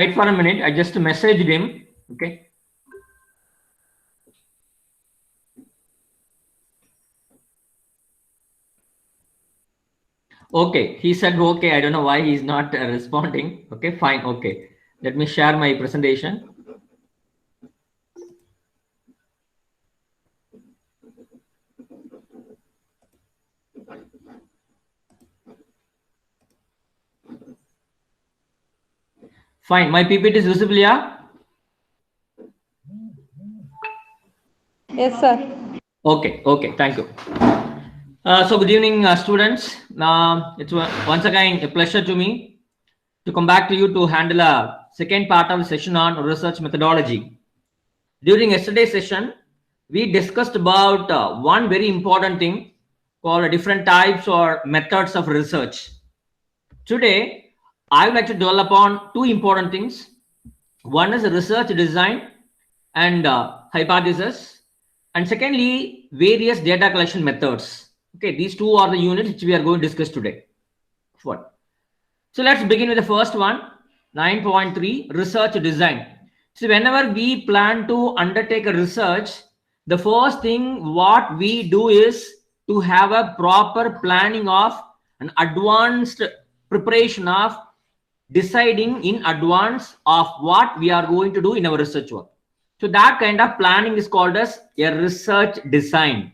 Wait for a minute. I just messaged him. Okay. Okay. He said okay. I don't know why he's not responding. Okay. Fine. Okay. Let me share my presentation. Fine. My PPT is visible, yeah? Yes, sir. Okay. Okay. Thank you. So good evening, students. It's once again a pleasure to me to come back to you to handle a second part of the session on research methodology. During yesterday's session, we discussed about one very important thing called different types or methods of research. Today, I would like to dwell upon two important things. One is research design and hypothesis, and secondly, various data collection methods. Okay, these two are the units which we are going to discuss today. What? So let's begin with the first one, 9.3, research design. So whenever we plan to undertake a research, the first thing what we do is to have a proper planning of an advanced preparation of deciding in advance of what we are going to do in our research work. So that kind of planning is called as a research design.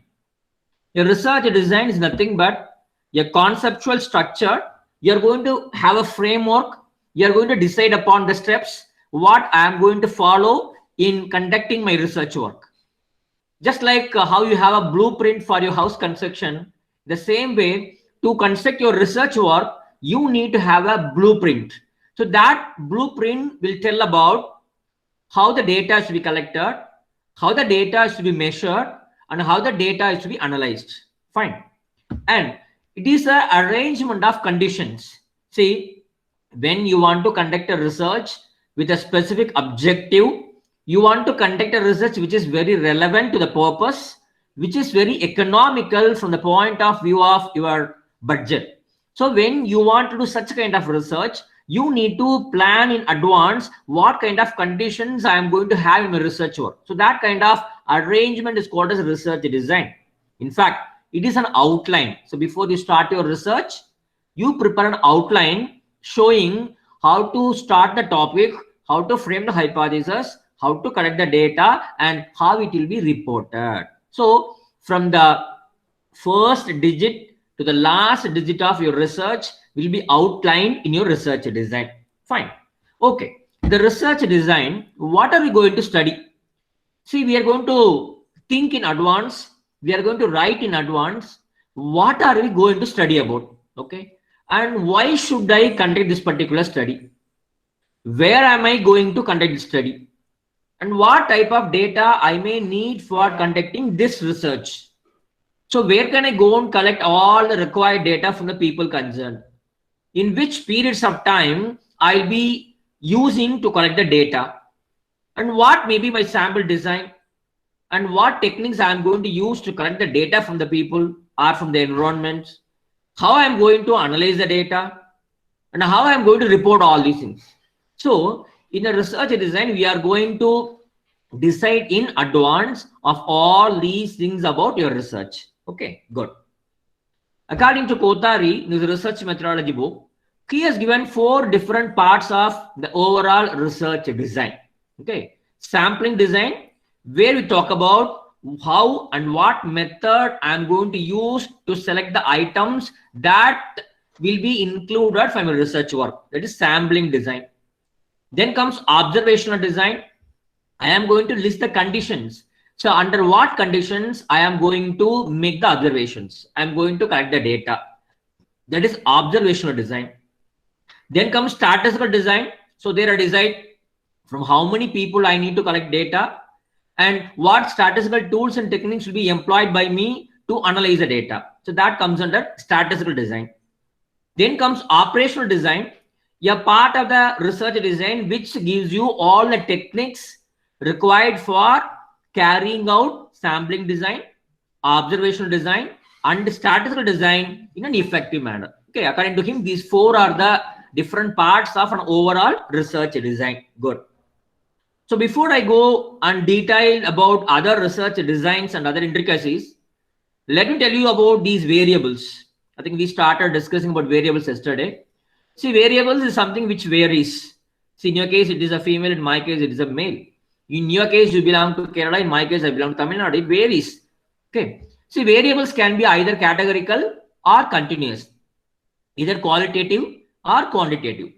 A research design is nothing but a conceptual structure. You're going to have a framework. You're going to decide upon the steps what I am going to follow in conducting my research work. Just like how you have a blueprint for your house construction, the same way to construct your research work, you need to have a blueprint. So that blueprint will tell about how the data is to be collected, how the data is to be measured, and how the data is to be analyzed. Fine. And it is an arrangement of conditions. See, when you want to conduct a research with a specific objective, you want to conduct a research which is very relevant to the purpose, which is very economical from the point of view of your budget. So when you want to do such kind of research, you need to plan in advance what kind of conditions I am going to have in my research work. So that kind of arrangement is called as research design. In fact, it is an outline. So before you start your research, you prepare an outline showing how to start the topic, how to frame the hypothesis, how to collect the data, and how it will be reported. So from the first digit to the last digit of your research will be outlined in your research design. Fine. Okay. The research design, what are we going to study? See, we are going to think in advance. We are going to write in advance. What are we going to study about? Okay. And why should I conduct this particular study? Where am I going to conduct this study? And what type of data I may need for conducting this research? So where can I go and collect all the required data from the people concerned? In which periods of time I'll be using to collect the data? And what may be my sample design? And what techniques I'm going to use to collect the data from the people or from the environment? How I'm going to analyze the data? And how I'm going to report all these things. So in a research design, we are going to decide in advance of all these things about your research. Okay, good. According to Kothari, in his research methodology book, he has given 4 different parts of the overall research design. Okay, sampling design, where we talk about how and what method I'm going to use to select the items that will be included from your research work. That is sampling design. Then comes observational design. I am going to list the conditions. So under what conditions I am going to make the observations. I am going to collect the data. That is observational design. Then comes statistical design. So there are decide from how many people I need to collect data and what statistical tools and techniques will be employed by me to analyze the data. So that comes under statistical design. Then comes operational design, a part of the research design which gives you all the techniques required for carrying out sampling design, observational design, and statistical design in an effective manner. Okay, according to him, these 4 are the different parts of an overall research design. Good. So before I go and detail about other research designs and other intricacies, let me tell you about these variables. I think we started discussing about variables yesterday. See, variables is something which varies. See, in your case, it is a female. In my case, it is a male. In your case, you belong to Kerala. In my case, I belong to Tamil Nadu. It varies. Okay. See, variables can be either categorical or continuous, either qualitative or quantitative.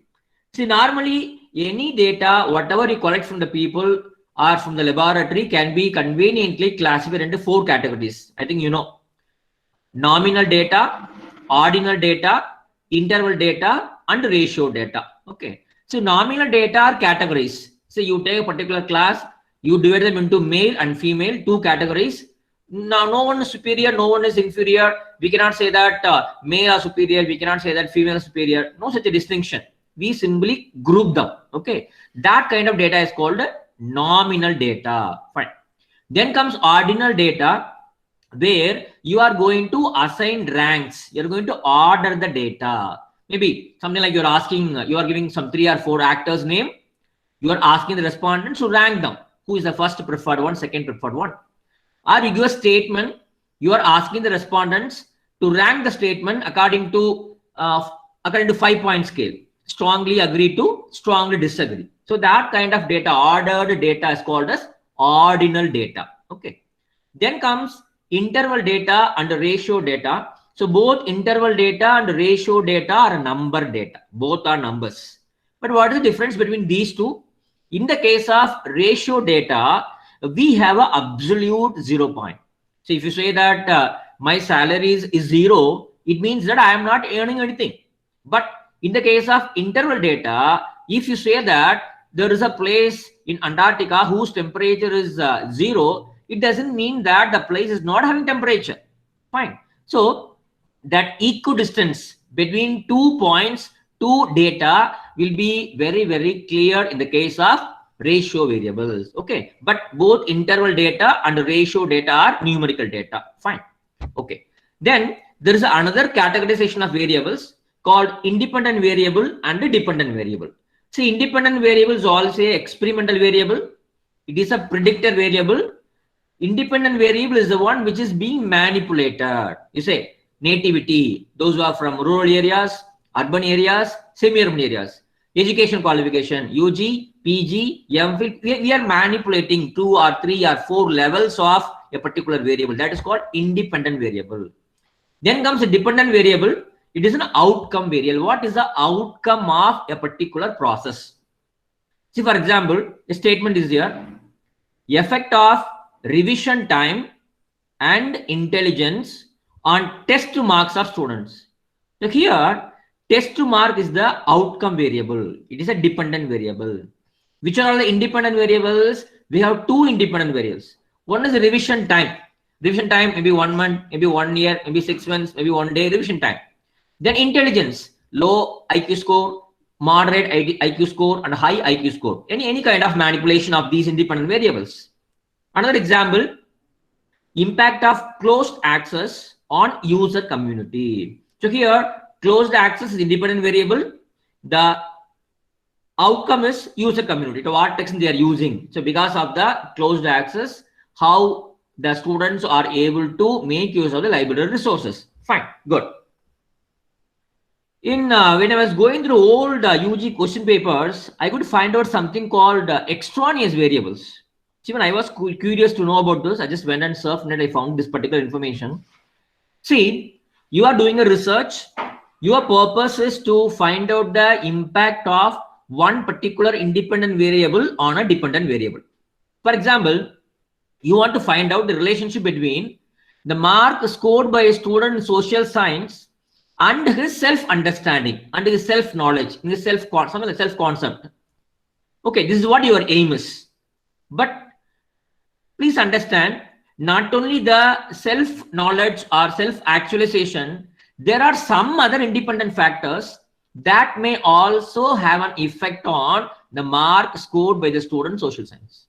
See, normally any data, whatever you collect from the people or from the laboratory, can be conveniently classified into 4 categories. I think you know. Nominal data, ordinal data, interval data, and ratio data. Okay. So nominal data are categories. So you take a particular class, you divide them into male and female, 2 categories. Now, no one is superior, no one is inferior. We cannot say that male are superior. We cannot say that female is superior. No such a distinction. We simply group them. Okay. That kind of data is called nominal data. Fine. Then comes ordinal data, where you are going to assign ranks. You're going to order the data. Maybe something like you are giving some 3 or 4 actors' name. You are asking the respondents to rank them. Who is the first preferred one, second preferred one? Or you give a statement. You are asking the respondents to rank the statement according to 5-point scale. Strongly agree to strongly disagree. So that kind of data, ordered data, is called as ordinal data. Okay. Then comes interval data and ratio data. So both interval data and ratio data are number data. Both are numbers. But what is the difference between these two? In the case of ratio data, we have an absolute 0 point. So if you say that my salary is 0, it means that I am not earning anything. But in the case of interval data, if you say that there is a place in Antarctica whose temperature is 0, it doesn't mean that the place is not having temperature. Fine. So that equidistance between 2 points, 2 data will be very, very clear in the case of ratio variables. Okay. But both interval data and ratio data are numerical data. Fine. Okay. Then there is another categorization of variables called independent variable and dependent variable. See, independent variables also experimental variable. It is a predictor variable. Independent variable is the one which is being manipulated. You say nativity, those who are from rural areas, urban areas, semi-urban areas, education qualification, UG, PG, MPhil. We are manipulating 2 or 3 or 4 levels of a particular variable. That is called independent variable. Then comes a dependent variable. It is an outcome variable. What is the outcome of a particular process? See, for example, a statement is here. Effect of revision time and intelligence on test marks of students. So here, test mark is the outcome variable. It is a dependent variable. Which are all the independent variables? We have 2 independent variables. One is the revision time. Revision time, maybe 1 month, maybe 1 year, maybe 6 months, maybe 1 day, revision time. Then intelligence, low IQ score, moderate IQ score, and high IQ score. Any kind of manipulation of these independent variables. Another example, impact of closed access on user community. So here, closed access is independent variable. The outcome is user community. So what text they are using. So because of the closed access, how the students are able to make use of the library resources. Fine, good. When I was going through old UG question papers, I could find out something called extraneous variables. See, when I was curious to know about this, I just went and surfed and I found this particular information. See, you are doing a research. Your purpose is to find out the impact of one particular independent variable on a dependent variable. For example, you want to find out the relationship between the mark scored by a student in social science and his self-understanding, and his self-knowledge, his self-concept. Okay, this is what your aim is. But please understand, not only the self-knowledge or self-actualization, there are some other independent factors that may also have an effect on the mark scored by the student in social science.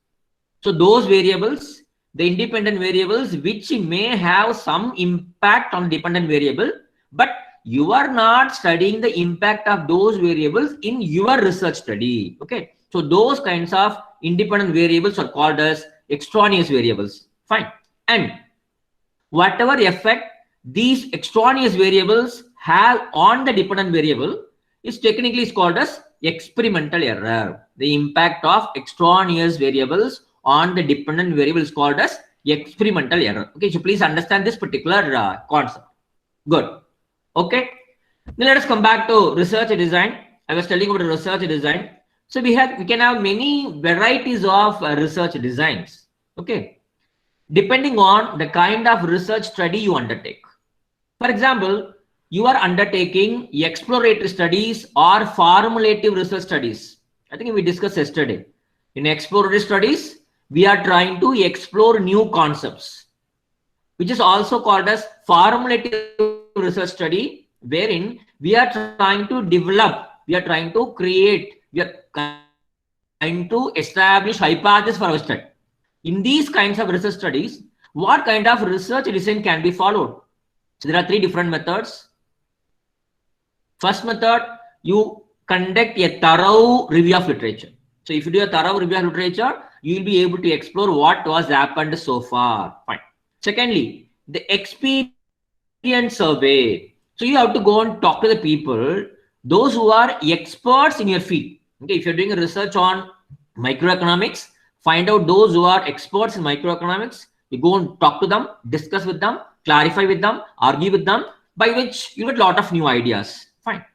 So those variables, the independent variables, which may have some impact on dependent variable, but you are not studying the impact of those variables in your research study. Okay, so those kinds of independent variables are called as extraneous variables. Fine. And whatever effect these extraneous variables have on the dependent variable is technically is called as experimental error. The impact of extraneous variables on the dependent variable is called as experimental error. Okay, so please understand this particular concept. Good. Okay. Now let us come back to research design. I was telling about research design. So we can have many varieties of research designs. Okay, depending on the kind of research study you undertake. For example, you are undertaking exploratory studies or formulative research studies. I think we discussed yesterday. In exploratory studies, we are trying to explore new concepts, which is also called as formulative research study, wherein we are trying to develop, we are trying to create, we are trying to establish hypothesis for our study. In these kinds of research studies, what kind of research design can be followed? So there are three different methods. First method, you conduct a thorough review of literature. So if you do a thorough review of literature, you will be able to explore what was happened so far. Fine. Secondly, the experience survey. So you have to go and talk to the people, those who are experts in your field. Okay, if you're doing a research on microeconomics, find out those who are experts in microeconomics. You go and talk to them, discuss with them, clarify with them, argue with them, by which you get a lot of new ideas. Fine.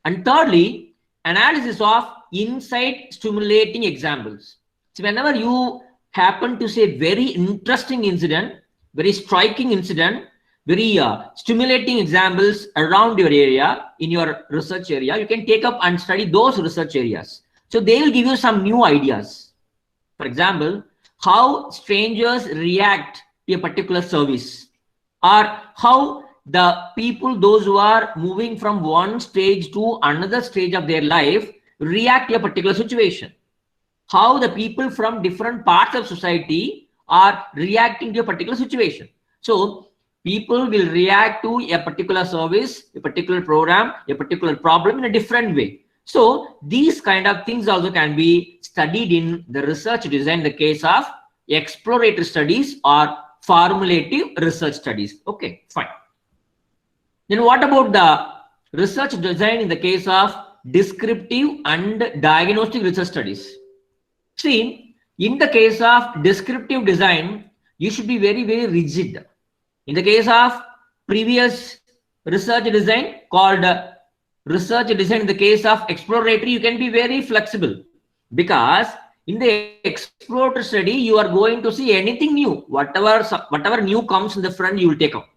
And thirdly, analysis of insight stimulating examples. So whenever you happen to say very interesting incident, very striking incident, very stimulating examples around your area, in your research area, you can take up and study those research areas. So they will give you some new ideas. For example, how strangers react to a particular service, or how the people, those who are moving from one stage to another stage of their life, react to a particular situation. How the people from different parts of society are reacting to a particular situation. So people will react to a particular service, a particular program, a particular problem in a different way. So these kind of things also can be studied in the research design, in the case of exploratory studies or formulative research studies. Okay, fine. Then what about the research design in the case of descriptive and diagnostic research studies? See, in the case of descriptive design, you should be very, very rigid. In the case of previous research design called research design, in the case of exploratory, you can be very flexible, because in the exploratory study, you are going to see anything new, whatever new comes in the front, you will take up.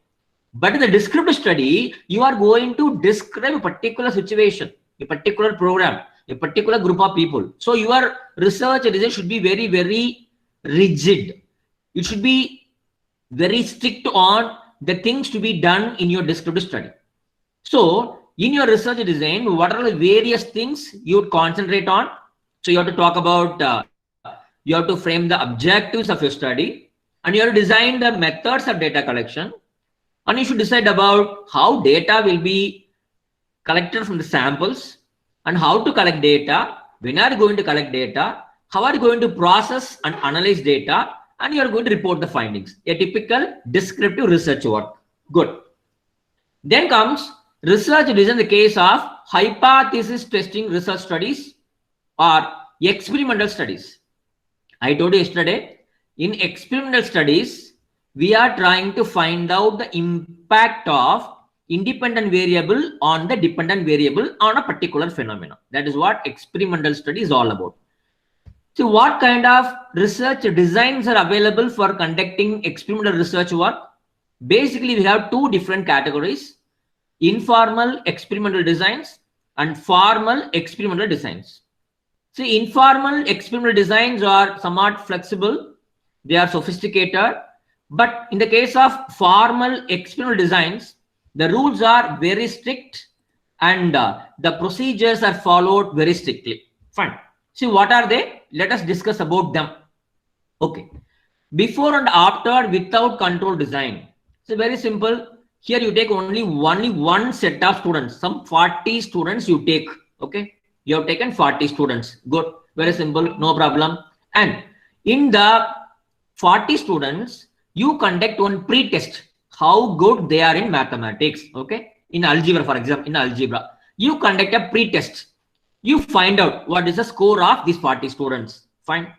But in the descriptive study, you are going to describe a particular situation, a particular program, a particular group of people. So your research design should be very, very rigid. It should be very strict on the things to be done in your descriptive study. So in your research design, what are the various things you would concentrate on? So you have to talk about, you have to frame the objectives of your study, and you have to design the methods of data collection, and you should decide about how data will be collected from the samples, and how to collect data, when are you going to collect data, how are you going to process and analyze data, and you are going to report the findings. A typical descriptive research work. Good. Then comes research design in the case of hypothesis testing research studies or experimental studies. I told you yesterday, in experimental studies, we are trying to find out the impact of independent variable on the dependent variable on a particular phenomenon. That is what experimental study is all about. So what kind of research designs are available for conducting experimental research work? Basically, we have two different categories: informal experimental designs and formal experimental designs. See, informal experimental designs are somewhat flexible, they are sophisticated, but in the case of formal experimental designs, the rules are very strict and the procedures are followed very strictly. Fine. See, what are they? Let us discuss about them. Okay. Before and after without control design. So very simple. Here you take only one set of students, some 40 students you take. Okay, you have taken 40 students. Good, very simple, no problem. And in the 40 students, you conduct one pre-test, how good they are in mathematics. Okay, in algebra, for example, in algebra, you conduct a pre-test. You find out what is the score of these 40 students. Fine.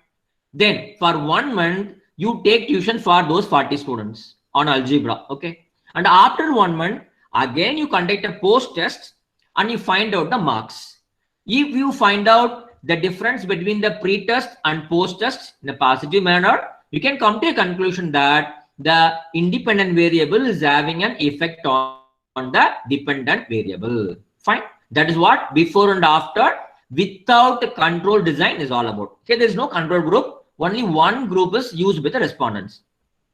Then for 1 month, you take tuition for those 40 students on algebra. Okay. And after 1 month, again you conduct a post test and you find out the marks. If you find out the difference between the pre-test and post-test in a positive manner, you can come to a conclusion that the independent variable is having an effect on the dependent variable. Fine. That is what before and after without control design is all about. Okay, there is no control group. Only one group is used with the respondents.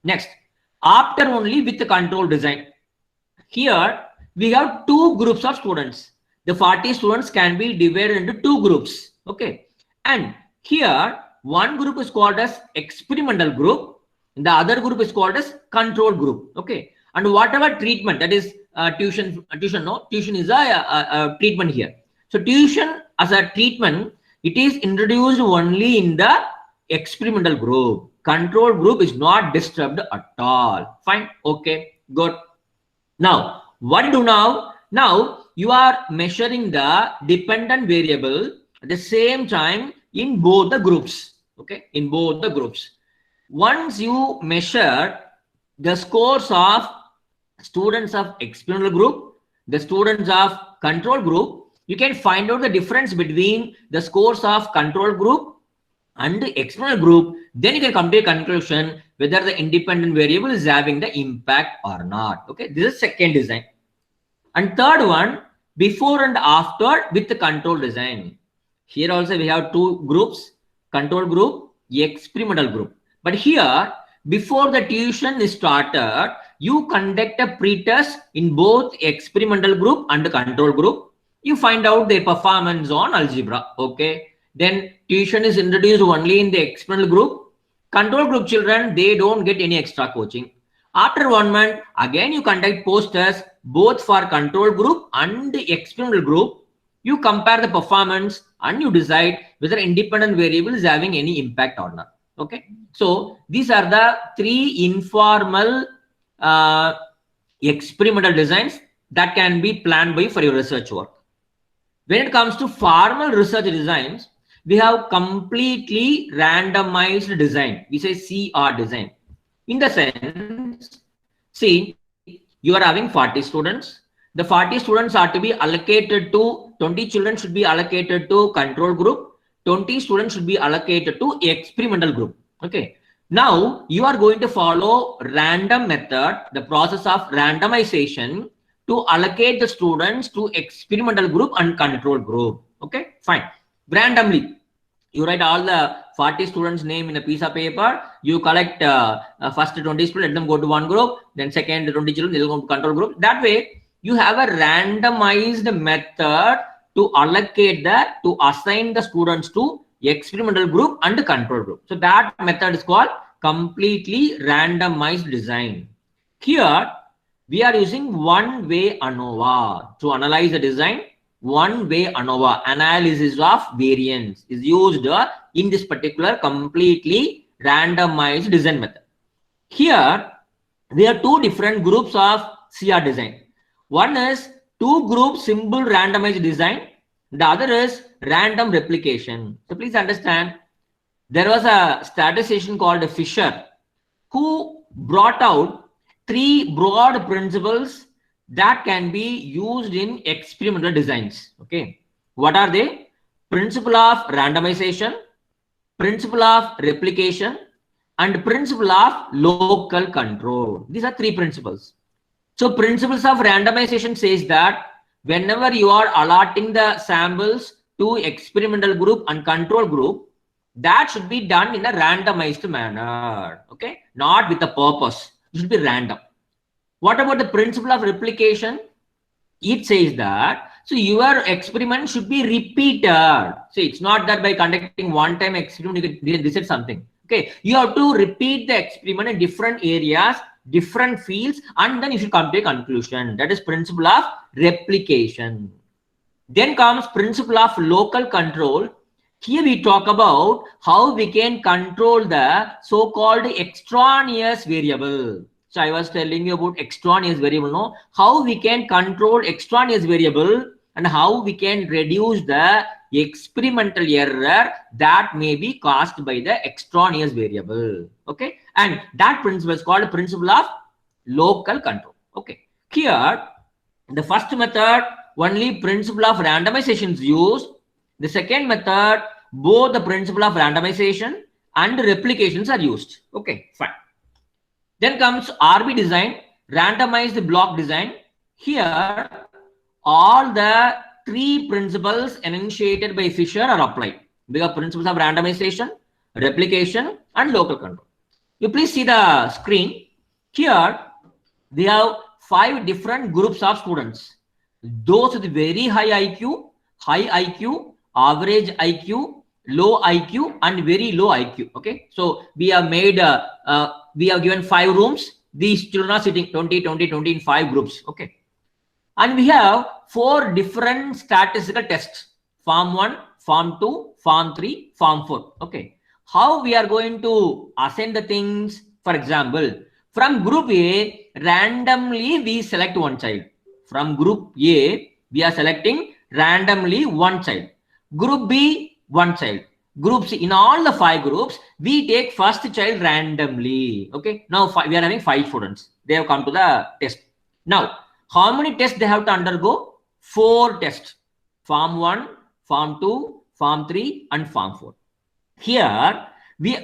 Next, after only with the control design. Here we have two groups of students. The 40 students can be divided into two groups. Okay, and here one group is called as experimental group. The other group is called as control group. Okay, and whatever treatment, that is tuition is a treatment here. So tuition as a treatment, it is introduced only in the experimental group. Control group is not disturbed at all. Fine. Okay, good. Now what to do now? Now you are measuring the dependent variable at the same time in both the groups. Okay, in both the groups. Once you measure the scores of students of experimental group, the students of control group, you can find out the difference between the scores of control group and the experimental group. Then you can come to a conclusion whether the independent variable is having the impact or not. Okay, this is second design. And third one, before and after with the control design. Here also we have two groups, control group, experimental group. But here, before the tuition is started, you conduct a pre-test in both experimental group and the control group. You find out their performance on algebra. Okay, then tuition is introduced only in the experimental group. Control group children, they don't get any extra coaching. After 1 month, again you conduct post test both for control group and the experimental group. You compare the performance and you decide whether independent variable is having any impact or not. Okay, so these are the three informal experimental designs that can be planned by for your research work. When it comes to formal research designs, we have completely randomized design. We say CR design. In the sense, see, you are having 40 students. The 40 students are to be allocated to 20 children should be allocated to control group. 20 students should be allocated to experimental group. Okay. Now you are going to follow random method, the process of randomization to allocate the students to experimental group and control group. Okay, fine. Randomly, you write all the 40 students' name in a piece of paper. You collect first 20 students, let them go to one group. Then second 20 children, they'll go to control group. That way, you have a randomized method to allocate to assign the students to experimental group and control group. So that method is called completely randomized design. Here, we are using one-way ANOVA to analyze the design. One-way ANOVA, analysis of variance, is used in this particular completely randomized design method. Here, we have two different groups of CR design. One is two group simple randomized design. The other is random replication. So please understand, there was a statistician called Fisher who brought out three broad principles that can be used in experimental designs. Okay, what are they? Principle of randomization, principle of replication, and principle of local control. These are three principles. So principles of randomization says that whenever you are allotting the samples to experimental group and control group, that should be done in a randomized manner. Okay, not with a purpose. It should be random. What about the principle of replication? It says that, so your experiment should be repeated. So it's not that by conducting one time experiment, you can decide something. Okay, you have to repeat the experiment in different areas, different fields, and then you should come to a conclusion. That is principle of replication. Then comes principle of local control. Here we talk about how we can control the so-called extraneous variable. So I was telling you about extraneous variable, no? How we can control extraneous variable and how we can reduce the experimental error that may be caused by the extraneous variable. Okay, and that principle is called principle of local control. Okay, here the first method only principle of randomization is used. The second method, both the principle of randomization and replications are used. Okay, fine. Then comes RB design, randomized block design. Here, all the three principles enunciated by Fisher are applied. We have principles of randomization, replication, and local control. You please see the screen. Here, we have 5 different groups of students. Those with very high IQ, average IQ, low IQ, and very low IQ. Okay, so we have made we have given 5 rooms. These children are sitting 20 in 5 groups. Okay, and we have 4 different statistical tests: form 1, form 2, form 3, form 4. Okay, how we are going to assign the things? For example, from group A, randomly we select one child. From group A, we are selecting randomly one child. Group B, one child. Group C, in all the 5 groups, we take first child randomly. Okay, now we are having 5 students. They have come to the test. Now, how many tests they have to undergo? 4 tests. Form 1, Form 2, Form 3, and Form 4. Here,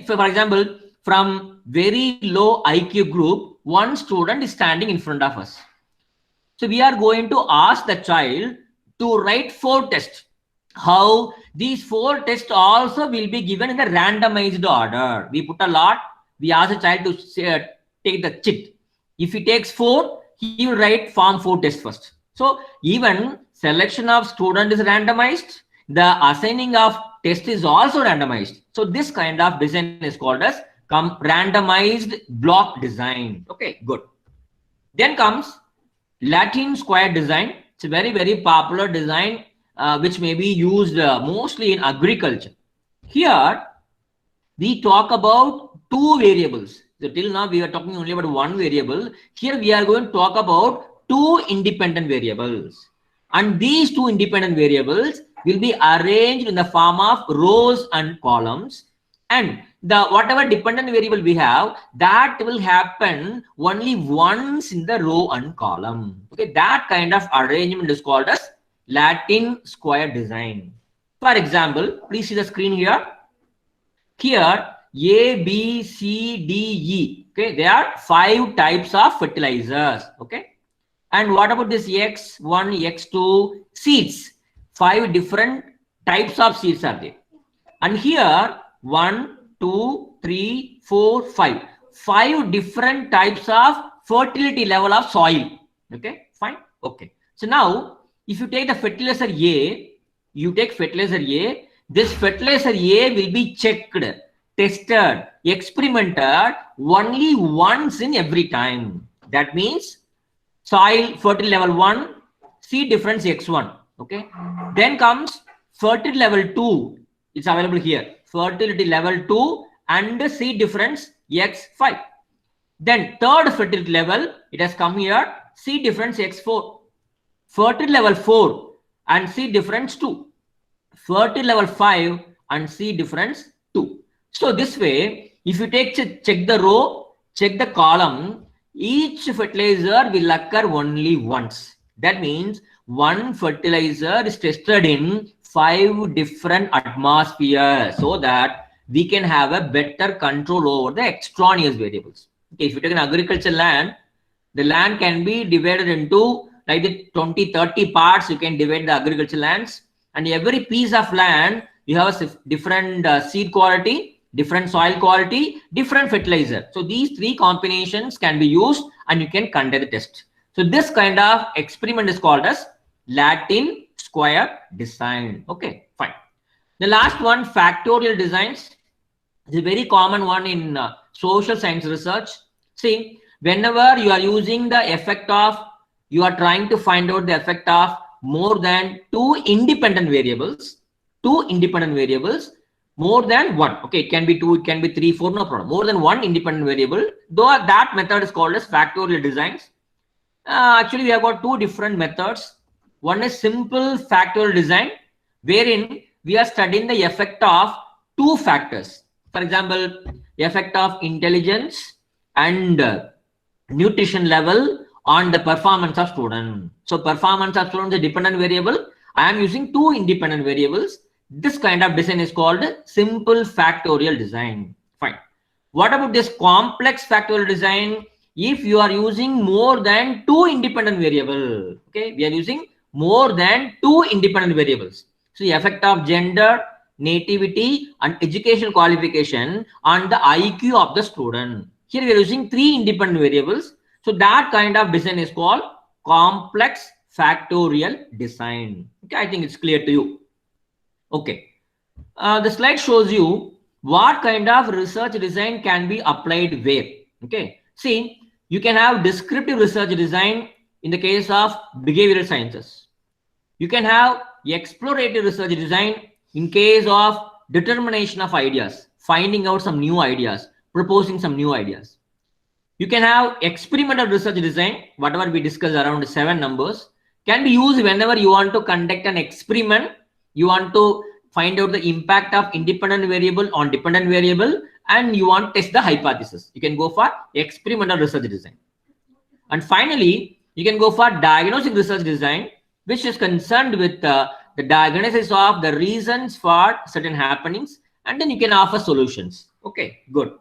for example, from very low IQ group, one student is standing in front of us. So we are going to ask the child to write 4 tests. How? These 4 tests also will be given in the randomized order. We put a lot. We ask the child to take the chit. If he takes 4, he will write form 4 test first. So even selection of student is randomized. The assigning of test is also randomized. So this kind of design is called as randomized block design. Okay, good. Then comes Latin square design. It's a very, very popular design which may be used mostly in agriculture. Here, we talk about 2 variables. So till now, we are talking only about 1 variable. Here, we are going to talk about 2 independent variables. And these 2 independent variables will be arranged in the form of rows and columns. And the whatever dependent variable we have, that will happen only once in the row and column. Okay, that kind of arrangement is called as Latin square design. For example, please see the screen here. Here, A, B, C, D, E. Okay, there are 5 types of fertilizers. Okay, and what about this X1, X2 seeds? 5 different types of seeds are there. And here, 1, 2, 3, 4, 5. 5 different types of fertility level of soil. Okay, fine. Okay. So now, if you take the fertilizer A, you take fertilizer A, this fertilizer A will be checked, tested, experimented only once in every time. That means soil fertility level 1, seed difference X1. Okay. Then comes fertility level 2. It's available here. Fertility level 2 and seed difference X5. Then third fertility level, it has come here, seed difference X4. Fertility level 4 and seed difference 2. Fertility level 5 and seed difference 2. So this way, if you check the row, check the column, each fertilizer will occur only once. That means one fertilizer is tested in 5 different atmospheres so that we can have a better control over the extraneous variables. Okay, if you take an agricultural land, the land can be divided into like the 20-30 parts. You can divide the agricultural lands, and every piece of land you have a different seed quality, different soil quality, different fertilizer. So these 3 combinations can be used and you can conduct the test. So this kind of experiment is called as Latin square design. Okay, fine. The last one, factorial designs, is a very common one in social science research. See, whenever you are using the effect of, you are trying to find out the effect of more than two independent variables, more than one. Okay, it can be two, it can be three, four, no problem. More than one independent variable, though that method is called as factorial designs. Actually, we have got two different methods. One is simple factorial design, wherein we are studying the effect of two factors. For example, effect of intelligence and nutrition level on the performance of student. So performance of student is a dependent variable. I am using two independent variables. This kind of design is called simple factorial design. Fine. What about this complex factorial design? If you are using more than two independent variables, okay, we are using more than two independent variables. So the effect of gender, nativity, and educational qualification on the IQ of the student. Here we are using three independent variables. So that kind of design is called complex factorial design. Okay, I think it's clear to you. Okay, the slide shows you what kind of research design can be applied where. Okay, see, you can have descriptive research design in the case of behavioral sciences. You can have explorative research design in case of determination of ideas, finding out some new ideas, proposing some new ideas. You can have experimental research design, whatever we discussed around 7 numbers, can be used whenever you want to conduct an experiment, you want to find out the impact of independent variable on dependent variable, and you want to test the hypothesis. You can go for experimental research design. And finally, you can go for diagnostic research design, which is concerned with the diagnosis of the reasons for certain happenings, and then you can offer solutions. Okay, good.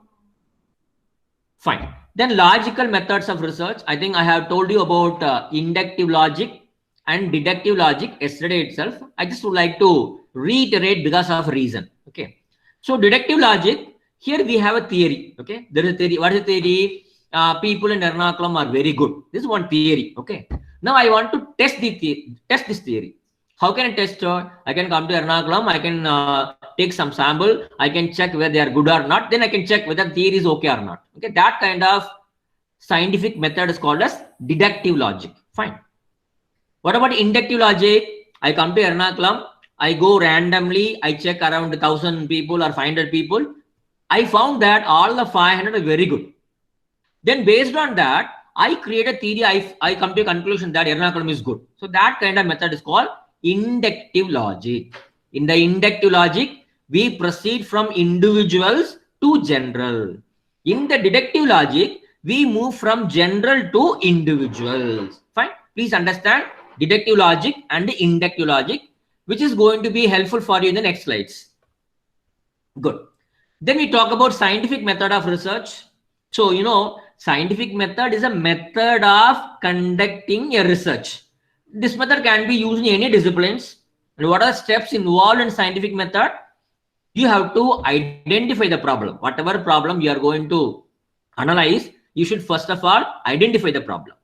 Fine. Then logical methods of research. I think I have told you about inductive logic and deductive logic yesterday itself. I just would like to reiterate because of reason. Okay. So deductive logic, here we have a theory. Okay. There is a theory. What is the theory? People in Ernakulam are very good. This is one theory. Okay. Now I want to test this theory. How can I test? I can come to Ernakulam. I can take some sample. I can check whether they are good or not. Then I can check whether the theory is okay or not. Okay. That kind of scientific method is called as deductive logic. Fine. What about inductive logic? I come to Ernakulam. I go randomly. I check around 1,000 people or 500 people. I found that all the 500 are very good. Then based on that, I create a theory. I come to a conclusion that Ernakulam is good. So that kind of method is called inductive logic. In the inductive logic, we proceed from individuals to general. In the deductive logic, we move from general to individuals. Fine. Please understand deductive logic and inductive logic, which is going to be helpful for you in the next slides. Good. Then we talk about scientific method of research. So, you know, scientific method is a method of conducting a research. This method can be used in any disciplines. And what are the steps involved in scientific method? You have to identify the problem. Whatever problem you are going to analyze, you should first of all identify the problem.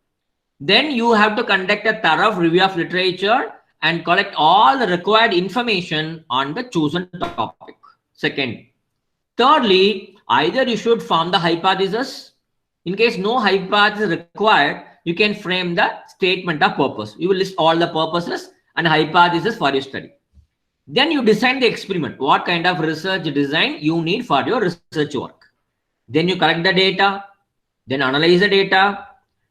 Then you have to conduct a thorough review of literature and collect all the required information on the chosen topic. Second. Thirdly, either you should form the hypothesis. In case no hypothesis is required, you can frame the statement of purpose. You will list all the purposes and hypothesis for your study. Then you design the experiment. What kind of research design you need for your research work. Then you collect the data, then analyze the data,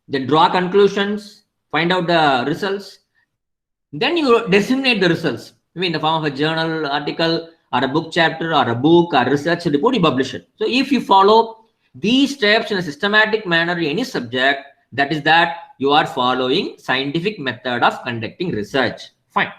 then draw conclusions, find out the results. Then you disseminate the results, maybe in the form of a journal article or a book chapter or a book or research report, you publish it. So if you follow these steps in a systematic manner in any subject, that is that you are following scientific method of conducting research. Fine.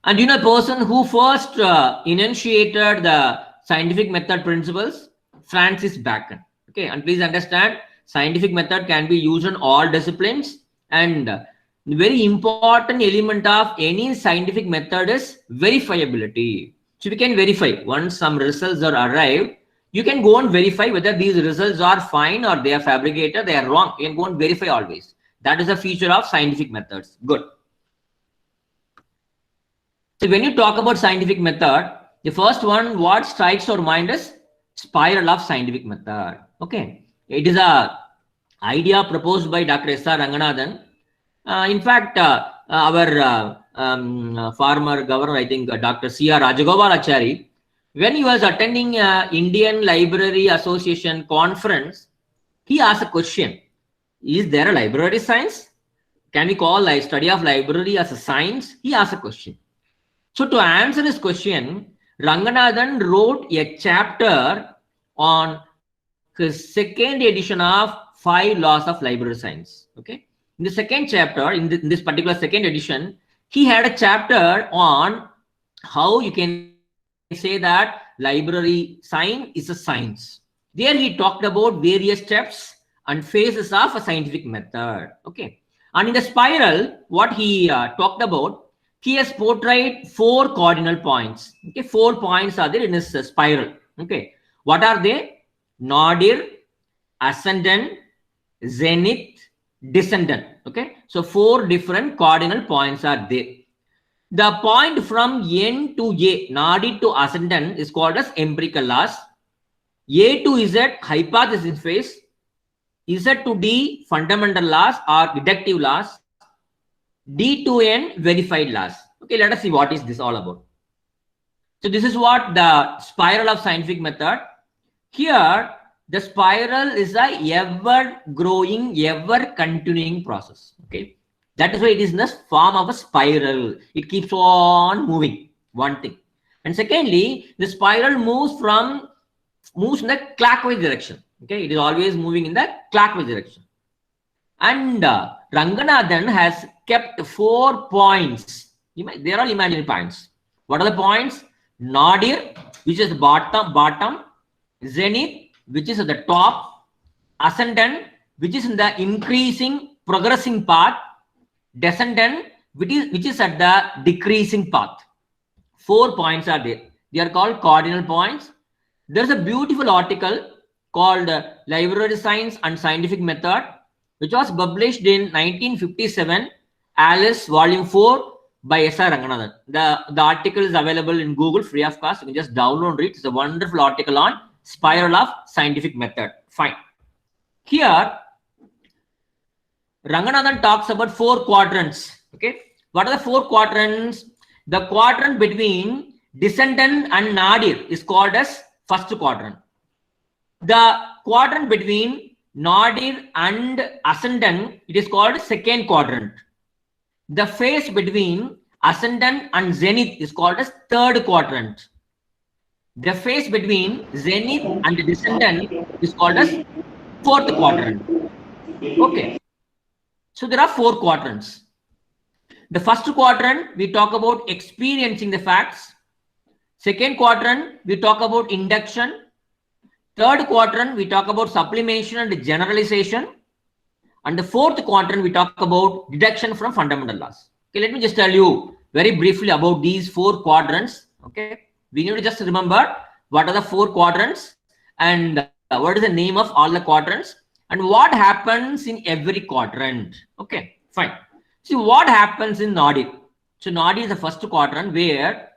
And you know a person who first enunciated the scientific method principles? Francis Bacon. Okay, and please understand, scientific method can be used in all disciplines, and the very important element of any scientific method is verifiability. So we can verify once some results are arrived. You can go and verify whether these results are fine or they are fabricated, they are wrong. You can go and verify always. That is a feature of scientific methods. Good. So when you talk about scientific method, the first one, what strikes our mind is spiral of scientific method. Okay. It is a idea proposed by Dr. S.R. Ranganathan. In fact, our former governor, I think Dr. C.R. Rajagopalachari, when he was attending Indian Library Association conference, he asked a question: is there a library science? Can we call study of library as a science? He asked a question. So to answer this question, Ranganathan wrote a chapter on his second edition of 5 Laws of Library Science. Okay. In the second chapter, in this particular second edition, he had a chapter on how you can say that library science is a science. There he talked about various steps and phases of a scientific method. Okay. And in the spiral, what he talked about, he has portrayed 4 cardinal points. Okay, 4 points are there in his spiral. Okay. What are they? Nadir, ascendant, zenith, descendant. Okay. So 4 different cardinal points are there. The point from N to A, nadir to ascendant, is called as empirical laws. A to Z, hypothesis phase. Z to D, fundamental laws or deductive laws. D to N, verified laws. Okay, let us see what is this all about. So this is what the spiral of scientific method. Here, the spiral is a ever growing, ever continuing process. Okay, that is why it is in the form of a spiral. It keeps on moving, one thing. And secondly, the spiral moves in the clockwise direction. Okay, it is always moving in the clockwise direction. And Ranganathan has kept 4 points. They are all imaginary points. What are the points? Nadir, which is the bottom, zenith, which is at the top, ascendant, which is in the increasing, progressing path, descendant, which is at the decreasing path. 4 points are there. They are called cardinal points. There is a beautiful article called Library Science and Scientific Method, which was published in 1957, Alice, Volume 4, by S.R. Ranganathan. The article is available in Google free of cost. You can just download it. It's a wonderful article on spiral of scientific method. Fine. Here, Ranganathan talks about 4 quadrants. Okay. What are the 4 quadrants? The quadrant between descendant and nadir is called as first quadrant. The quadrant between nadir and ascendant, it is called second quadrant. The phase between ascendant and zenith is called as third quadrant. The phase between zenith and descendant is called as fourth quadrant. Okay. So there are 4 quadrants. The first quadrant, we talk about experiencing the facts. Second quadrant, we talk about induction. Third quadrant, we talk about sublimation and generalization. And the fourth quadrant, we talk about deduction from fundamental laws. Okay, let me just tell you very briefly about these 4 quadrants. Okay, we need to just remember what are the 4 quadrants and what is the name of all the quadrants and what happens in every quadrant. Okay, fine. See what happens in nadir. So nadir is the first quadrant where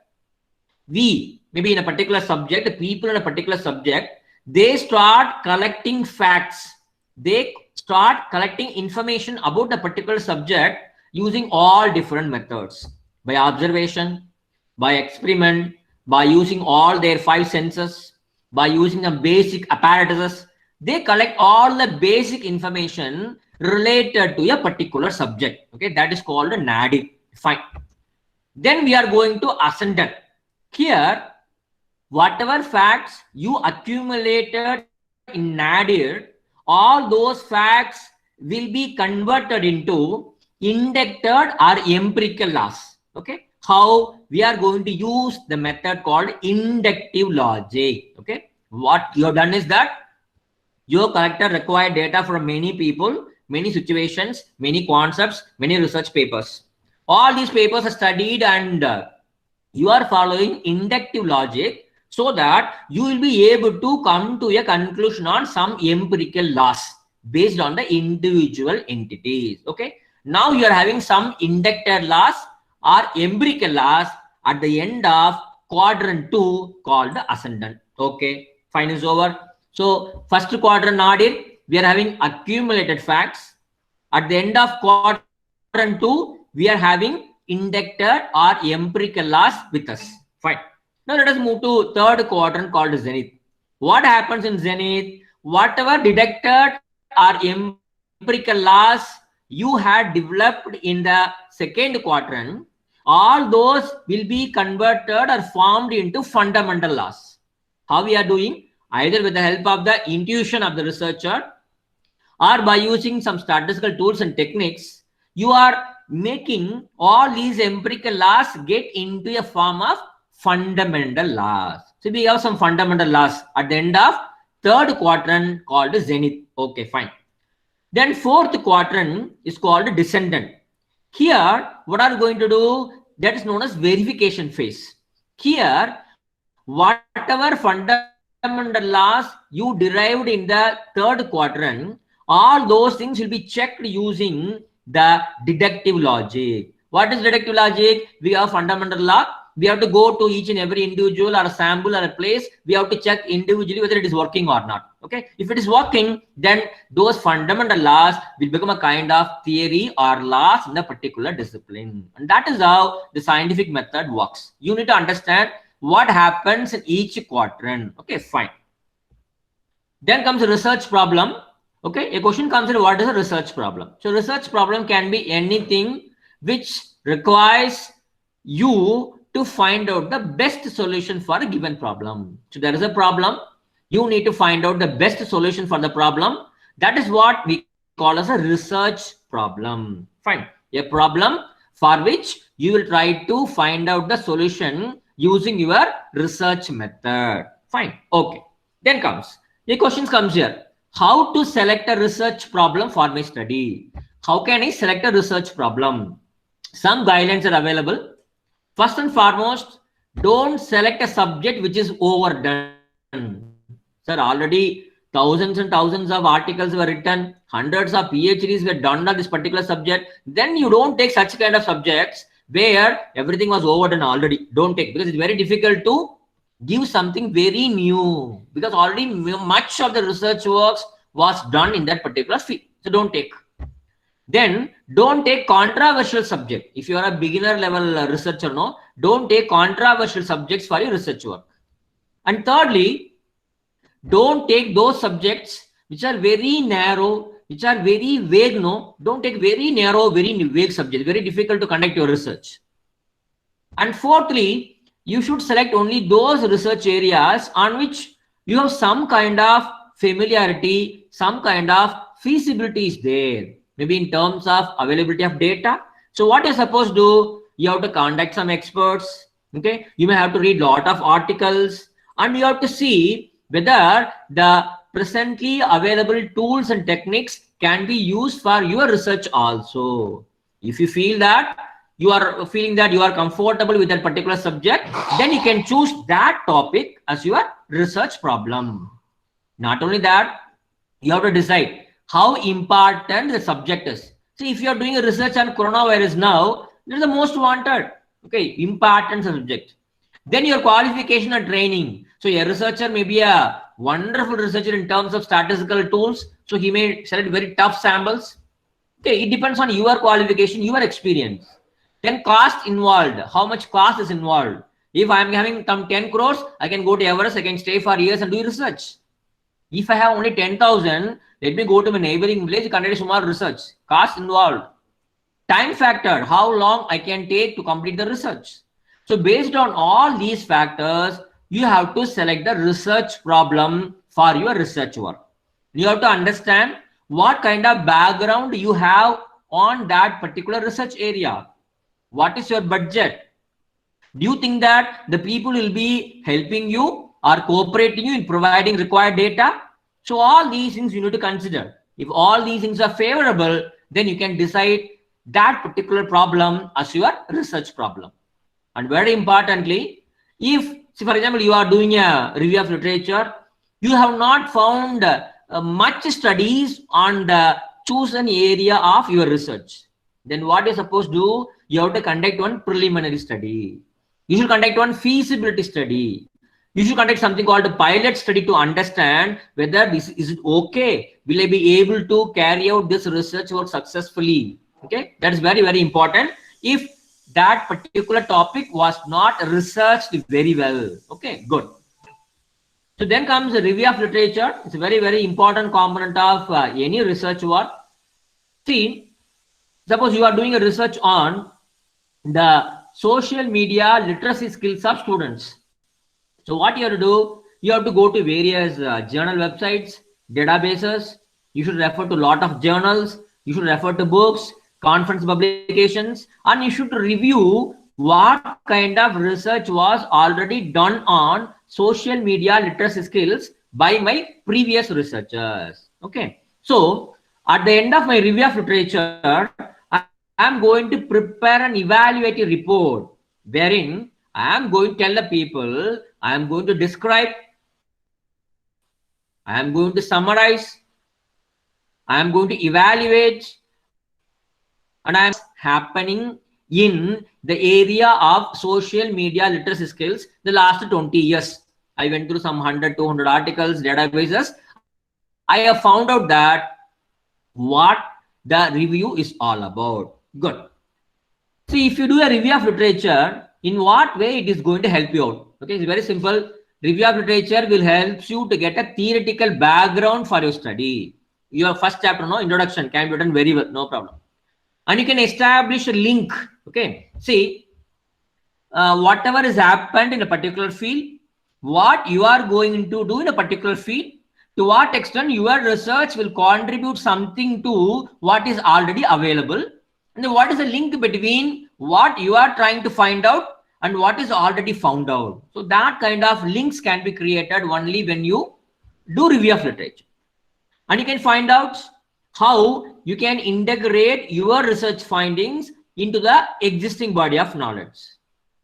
we, maybe in a particular subject, the people in a particular subject, they start collecting facts. They start collecting information about the particular subject using all different methods. By observation, by experiment, by using all their 5 senses, by using the basic apparatuses. They collect all the basic information related to a particular subject. Okay, that is called a nadir. Fine. Then we are going to ascendant. Here, whatever facts you accumulated in nadir, all those facts will be converted into inducted or empirical laws. Okay, how we are going to use the method called inductive logic. Okay, what you have done is that your collector required data from many people, many situations, many concepts, many research papers. All these papers are studied and you are following inductive logic so that you will be able to come to a conclusion on some empirical laws based on the individual entities. Okay. Now you are having some inductor laws or empirical laws at the end of quadrant 2 called the ascendant. Okay. Fine, is over. So first quadrant nadir, we are having accumulated facts. At the end of quadrant 2, we are having inducted or empirical laws with us. Fine. Now let us move to third quadrant called zenith. What happens in zenith? Whatever deducted or empirical laws you had developed in the second quadrant, all those will be converted or formed into fundamental laws. How we are doing? Either with the help of the intuition of the researcher or by using some statistical tools and techniques, you are making all these empirical laws get into a form of fundamental laws. So we have some fundamental laws at the end of third quadrant called zenith. Okay, fine. Then fourth quadrant is called descendant. Here, what are we going to do? That is known as verification phase. Here, whatever fundamental laws you derived in the third quadrant, all those things will be checked using the deductive logic. What is deductive logic? We have fundamental law. We have to go to each and every individual or a sample or a place. We have to check individually whether it is working or not. Okay. If it is working, then those fundamental laws will become a kind of theory or laws in a particular discipline. And that is how the scientific method works. You need to understand what happens in each quadrant. Okay, fine. Then comes a research problem. Okay, a question comes in, what is a research problem? So research problem can be anything which requires you to find out the best solution for a given problem. So there is a problem. You need to find out the best solution for the problem. That is what we call as a research problem. Fine. A problem for which you will try to find out the solution using your research method. Fine. Okay. Then comes, a question comes here. How to select a research problem for my study? How can I select a research problem? Some guidelines are available. First and foremost, don't select a subject which is overdone. Sir, already thousands and thousands of articles were written, hundreds of PhDs were done on this particular subject. Then you don't take such kind of subjects where everything was overdone already. Don't take, because it's very difficult to give something very new, because already much of the research works was done in that particular field. So don't take. Then don't take controversial subject. If you are a beginner level researcher, no, don't take controversial subjects for your research work. And thirdly, don't take those subjects which are very narrow, which are very vague. No, don't take very narrow, very vague subjects. Very difficult to conduct your research. And fourthly, you should select only those research areas on which you have some kind of familiarity, some kind of feasibility is there. Maybe in terms of availability of data. So what you're supposed to do, you have to contact some experts. Okay, you may have to read a lot of articles, and you have to see whether the presently available tools and techniques can be used for your research also. If you feel that you are feeling that you are comfortable with that particular subject, then you can choose that topic as your research problem. Not only that, you have to decide how important the subject is. See, if you are doing a research on coronavirus now, it is the most wanted. Okay, important subject. Then your qualification and training. So a researcher may be a wonderful researcher in terms of statistical tools. So he may select very tough samples. Okay, it depends on your qualification, your experience. Then cost involved. How much cost is involved? If I am having some 10 crores, I can go to Everest, I can stay for years and do research. If I have only 10,000, let me go to my neighboring village, conduct a small research. Cost involved. Time factor, how long I can take to complete the research. So based on all these factors, you have to select the research problem for your research work. You have to understand what kind of background you have on that particular research area. What is your budget? Do you think that the people will be helping you or cooperating you in providing required data? So all these things you need to consider. If all these things are favorable, then you can decide that particular problem as your research problem. And very importantly, if, say for example, you are doing a review of literature, you have not found much studies on the chosen area of your research, then what you're supposed to do, you have to conduct one preliminary study. You should conduct one feasibility study. You should conduct something called a pilot study to understand whether this is it okay. Will I be able to carry out this research work successfully? Okay, that is very, very important. If that particular topic was not researched very well. Okay, good. So then comes the review of literature. It's a very, very important component of any research work. See, suppose you are doing a research on the social media literacy skills of students. So what you have to do, you have to go to various journal websites, databases. You should refer to a lot of journals. You should refer to books, conference publications, and you should review what kind of research was already done on social media literacy skills by my previous researchers. Okay. So at the end of my review of literature, I am going to prepare an evaluative report wherein I am going to tell the people, I am going to describe, I am going to summarize, I am going to evaluate, and I am happening in the area of social media literacy skills the last 20 years. I went through some 100, 200 articles, databases. I have found out that what the review is all about. Good. See, if you do a review of literature, in what way it is going to help you out? Okay, it's very simple. Review of literature will help you to get a theoretical background for your study. Your first chapter, no, introduction can be done very well, no problem. And you can establish a link. Okay, see, whatever has happened in a particular field, what you are going to do in a particular field, to what extent your research will contribute something to what is already available, and then what is the link between what you are trying to find out and what is already found out. So that kind of links can be created only when you do review of literature. And you can find out how you can integrate your research findings into the existing body of knowledge.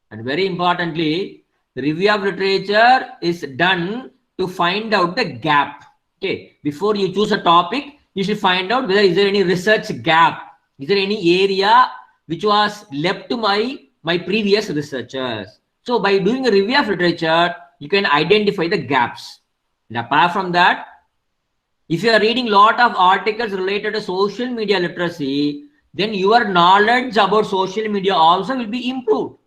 And very importantly, the review of literature is done to find out the gap. Okay, before you choose a topic, you should find out whether is there any research gap. Is there any area which was left to my previous researchers? So by doing a review of literature, you can identify the gaps. And apart from that, if you are reading a lot of articles related to social media literacy, then your knowledge about social media also will be improved.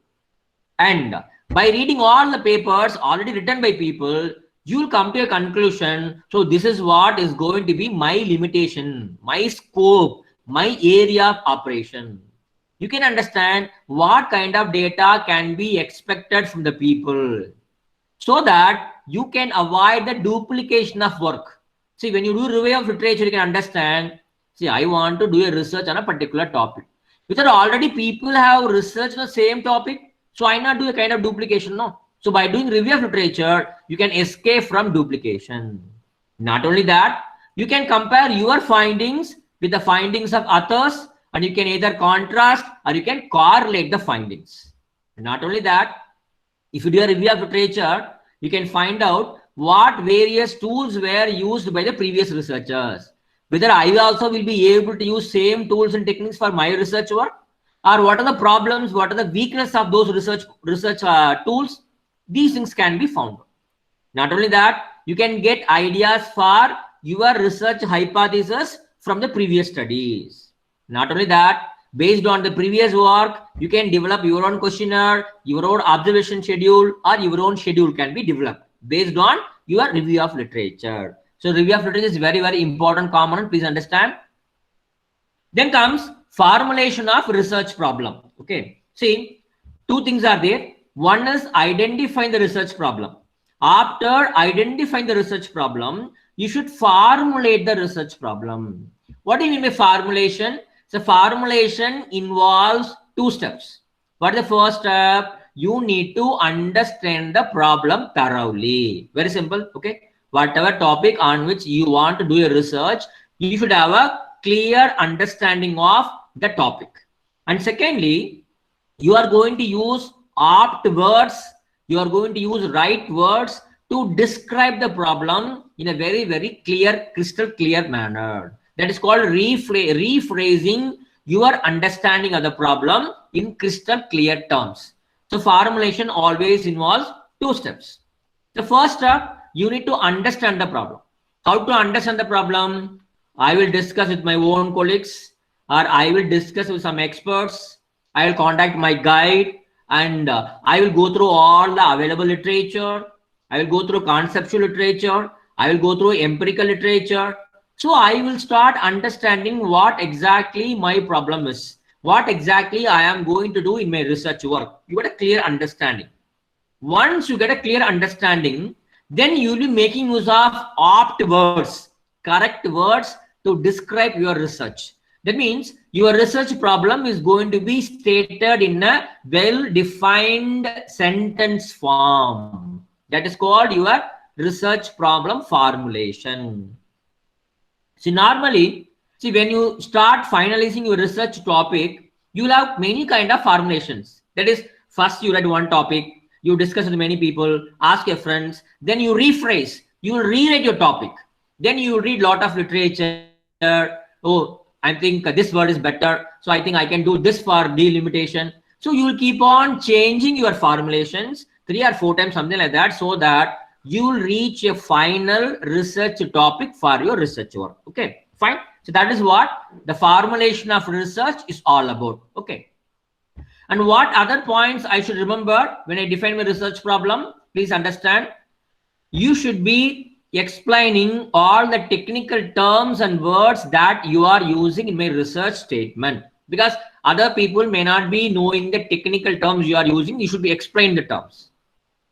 And by reading all the papers already written by people, you will come to a conclusion. So this is what is going to be my limitation, my scope, my area of operation. You can understand what kind of data can be expected from the people so that you can avoid the duplication of work. See, when you do review of literature, you can understand, see, I want to do a research on a particular topic. Because already people have researched the same topic, so I not do a kind of duplication, no. So by doing review of literature, you can escape from duplication. Not only that, you can compare your findings with the findings of others, and you can either contrast or you can correlate the findings. Not only that, if you do a review of literature, you can find out what various tools were used by the previous researchers. Whether I also will be able to use same tools and techniques for my research work, or what are the problems, what are the weaknesses of those research tools. These things can be found. Not only that, you can get ideas for your research hypothesis from the previous studies. Not only that, based on the previous work, you can develop your own questionnaire, your own observation schedule, or your own schedule can be developed based on your review of literature. So review of literature is very, very important component. Please understand. Then comes formulation of research problem. Okay. See, two things are there. One is identifying the research problem. After identifying the research problem, you should formulate the research problem. What do you mean by formulation? So formulation involves two steps. What is the first step? You need to understand the problem thoroughly. Very simple. Okay. Whatever topic on which you want to do your research, you should have a clear understanding of the topic. And secondly, you are going to use apt words. You are going to use right words to describe the problem in a very, very clear, crystal clear manner. That is called rephrasing your understanding of the problem in crystal clear terms. So formulation always involves two steps. The first step, you need to understand the problem. How to understand the problem? I will discuss with my own colleagues, or I will discuss with some experts. I will contact my guide, and I will go through all the available literature. I will go through conceptual literature. I will go through empirical literature. So I will start understanding what exactly my problem is, what exactly I am going to do in my research work. You got a clear understanding. Once you get a clear understanding, then you will be making use of apt words, correct words to describe your research. That means your research problem is going to be stated in a well-defined sentence form. That is called your research problem formulation. See, normally, when you start finalizing your research topic, you will have many kind of formulations. That is, first you write one topic, you discuss with many people, ask your friends, then you rephrase, you will rewrite your topic. Then you read lot of literature. Oh, I think this word is better, so I think I can do this for delimitation. So you will keep on changing your formulations 3 or 4 times, something like that, so that you will reach a final research topic for your research work. Okay, fine. So that is what the formulation of research is all about. Okay. And what other points I should remember when I define my research problem? Please understand. You should be explaining all the technical terms and words that you are using in my research statement, because other people may not be knowing the technical terms you are using. You should be explaining the terms.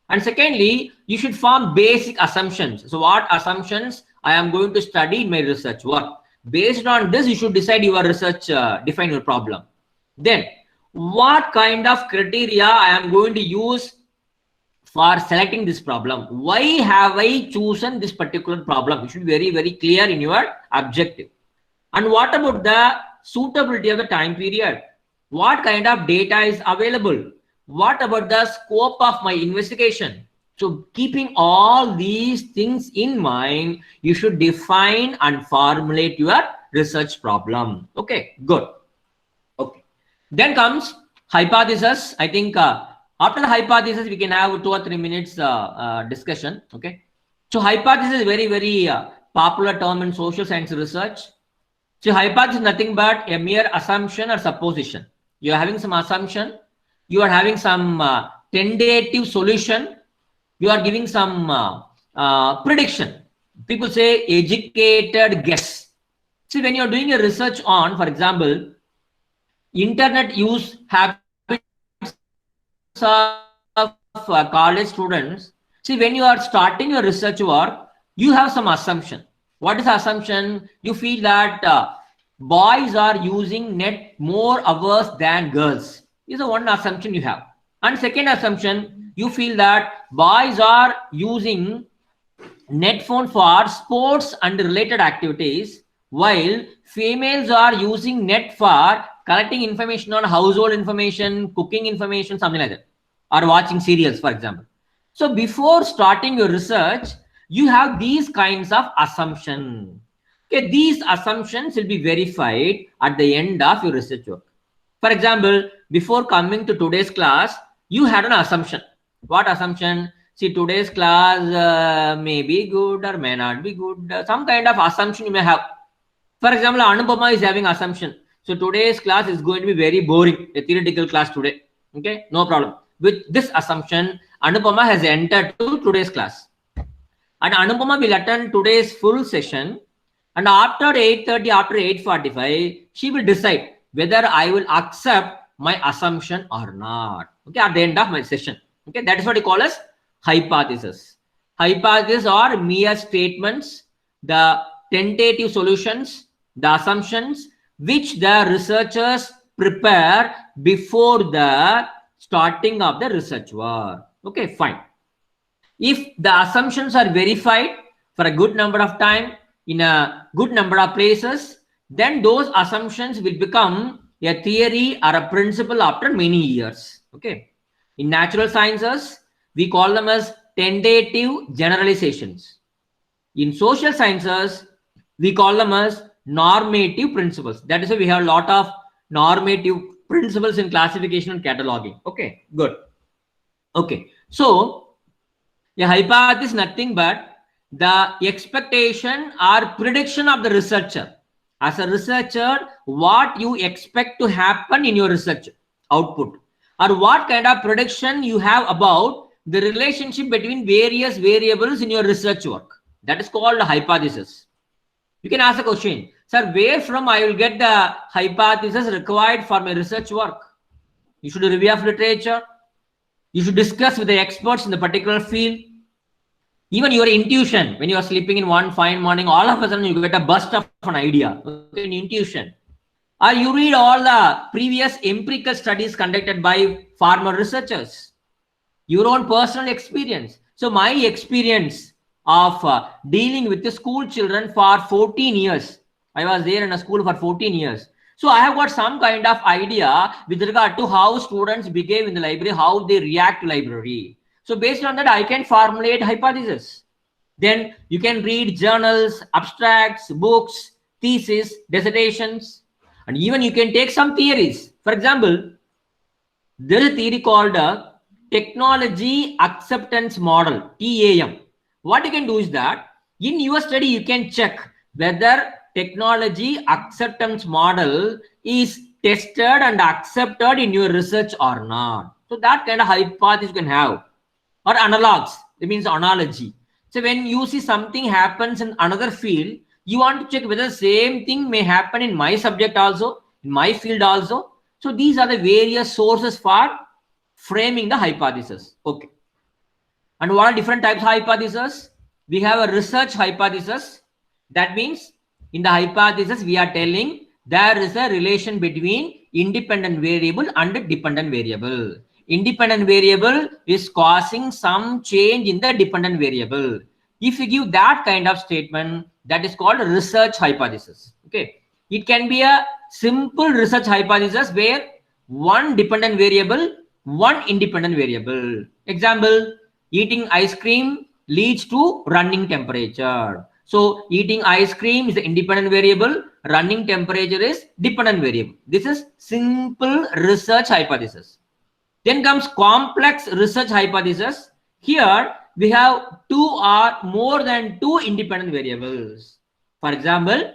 And secondly, you should form basic assumptions. So what assumptions I am going to study in my research work? Based on this, you should decide your research, define your problem. Then, what kind of criteria I am going to use for selecting this problem? Why have I chosen this particular problem? You should be very, very clear in your objective. And what about the suitability of the time period? What kind of data is available? What about the scope of my investigation? So keeping all these things in mind, you should define and formulate your research problem. Okay, good. Okay. Then comes hypothesis. I think after the hypothesis, we can have 2 or 3 minutes discussion. Okay. So hypothesis is very, very popular term in social science research. So hypothesis is nothing but a mere assumption or supposition. You are having some assumption. You are having some tentative solution. You are giving some prediction. People say educated guess. See, when you are doing a research on, for example, internet use habits of college students. See, when you are starting your research work, you have some assumption. What is the assumption? You feel that boys are using net more hours than girls. Is the one assumption you have. And second assumption, you feel that boys are using net phone for sports and related activities, while females are using net for collecting information on household information, cooking information, something like that, or watching serials, for example. So before starting your research, you have these kinds of assumptions. Okay, these assumptions will be verified at the end of your research work. For example, before coming to today's class, you had an assumption. What assumption? See, today's class may be good or may not be good. Some kind of assumption you may have. For example, Anupama is having assumption. So today's class is going to be very boring, a theoretical class today. Okay, no problem. With this assumption, Anupama has entered to today's class. And Anupama will attend today's full session. And after 8:30, after 8:45, she will decide whether I will accept my assumption or not. Okay, at the end of my session. Okay, that is what we call as hypothesis. Hypotheses are mere statements, the tentative solutions, the assumptions which the researchers prepare before the starting of the research work. Okay, fine. If the assumptions are verified for a good number of time in a good number of places, then those assumptions will become a theory or a principle after many years. Okay. In natural sciences, we call them as tentative generalizations. In social sciences, we call them as normative principles. That is why we have a lot of normative principles in classification and cataloging. Okay, good. Okay. So A hypothesis is nothing but the expectation or prediction of the researcher. As a researcher, what you expect to happen in your research output, or what kind of prediction you have about the relationship between various variables in your research work. That is called a hypothesis. You can ask a question, sir, where from I will get the hypothesis required for my research work? You should do review of literature. You should discuss with the experts in the particular field. Even your intuition, when you are sleeping in one fine morning, all of a sudden you get a burst of an idea, okay, in intuition. Or you read all the previous empirical studies conducted by former researchers, your own personal experience. So my experience of dealing with the school children for 14 years, I was there in a school for 14 years. So I have got some kind of idea with regard to how students behave in the library, how they react to library. So based on that, I can formulate hypotheses. Then you can read journals, abstracts, books, theses, dissertations, and even you can take some theories. For example, there is a theory called Technology Acceptance Model, TAM. What you can do is that in your study, you can check whether technology acceptance model is tested and accepted in your research or not. So that kind of hypothesis you can have. Or analogs, it means analogy. So when you see something happens in another field, you want to check whether the same thing may happen in my subject also, in my field also. So these are the various sources for framing the hypothesis. Okay. And what are different types of hypotheses? We have a research hypothesis. That means in the hypothesis, we are telling there is a relation between independent variable and dependent variable. Independent variable is causing some change in the dependent variable. If you give that kind of statement, that is called a research hypothesis. Okay. It can be a simple research hypothesis where one dependent variable, one independent variable. Example, eating ice cream leads to running temperature. So eating ice cream is the independent variable, running temperature is dependent variable. This is simple research hypothesis. Then comes complex research hypothesis. Here we have two or more than two independent variables. For example,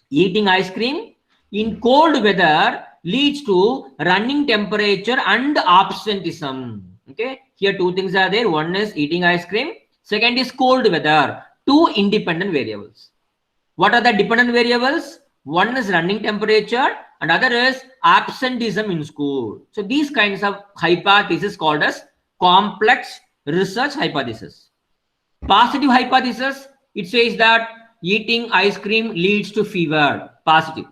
eating ice cream in cold weather leads to running temperature and absenteeism. Okay, here two things are there. One is eating ice cream. Second is cold weather. Two independent variables. What are the dependent variables? One is running temperature and other is absenteeism in school. So these kinds of hypothesis called as complex research hypothesis. Positive hypothesis, it says that eating ice cream leads to fever. Positive.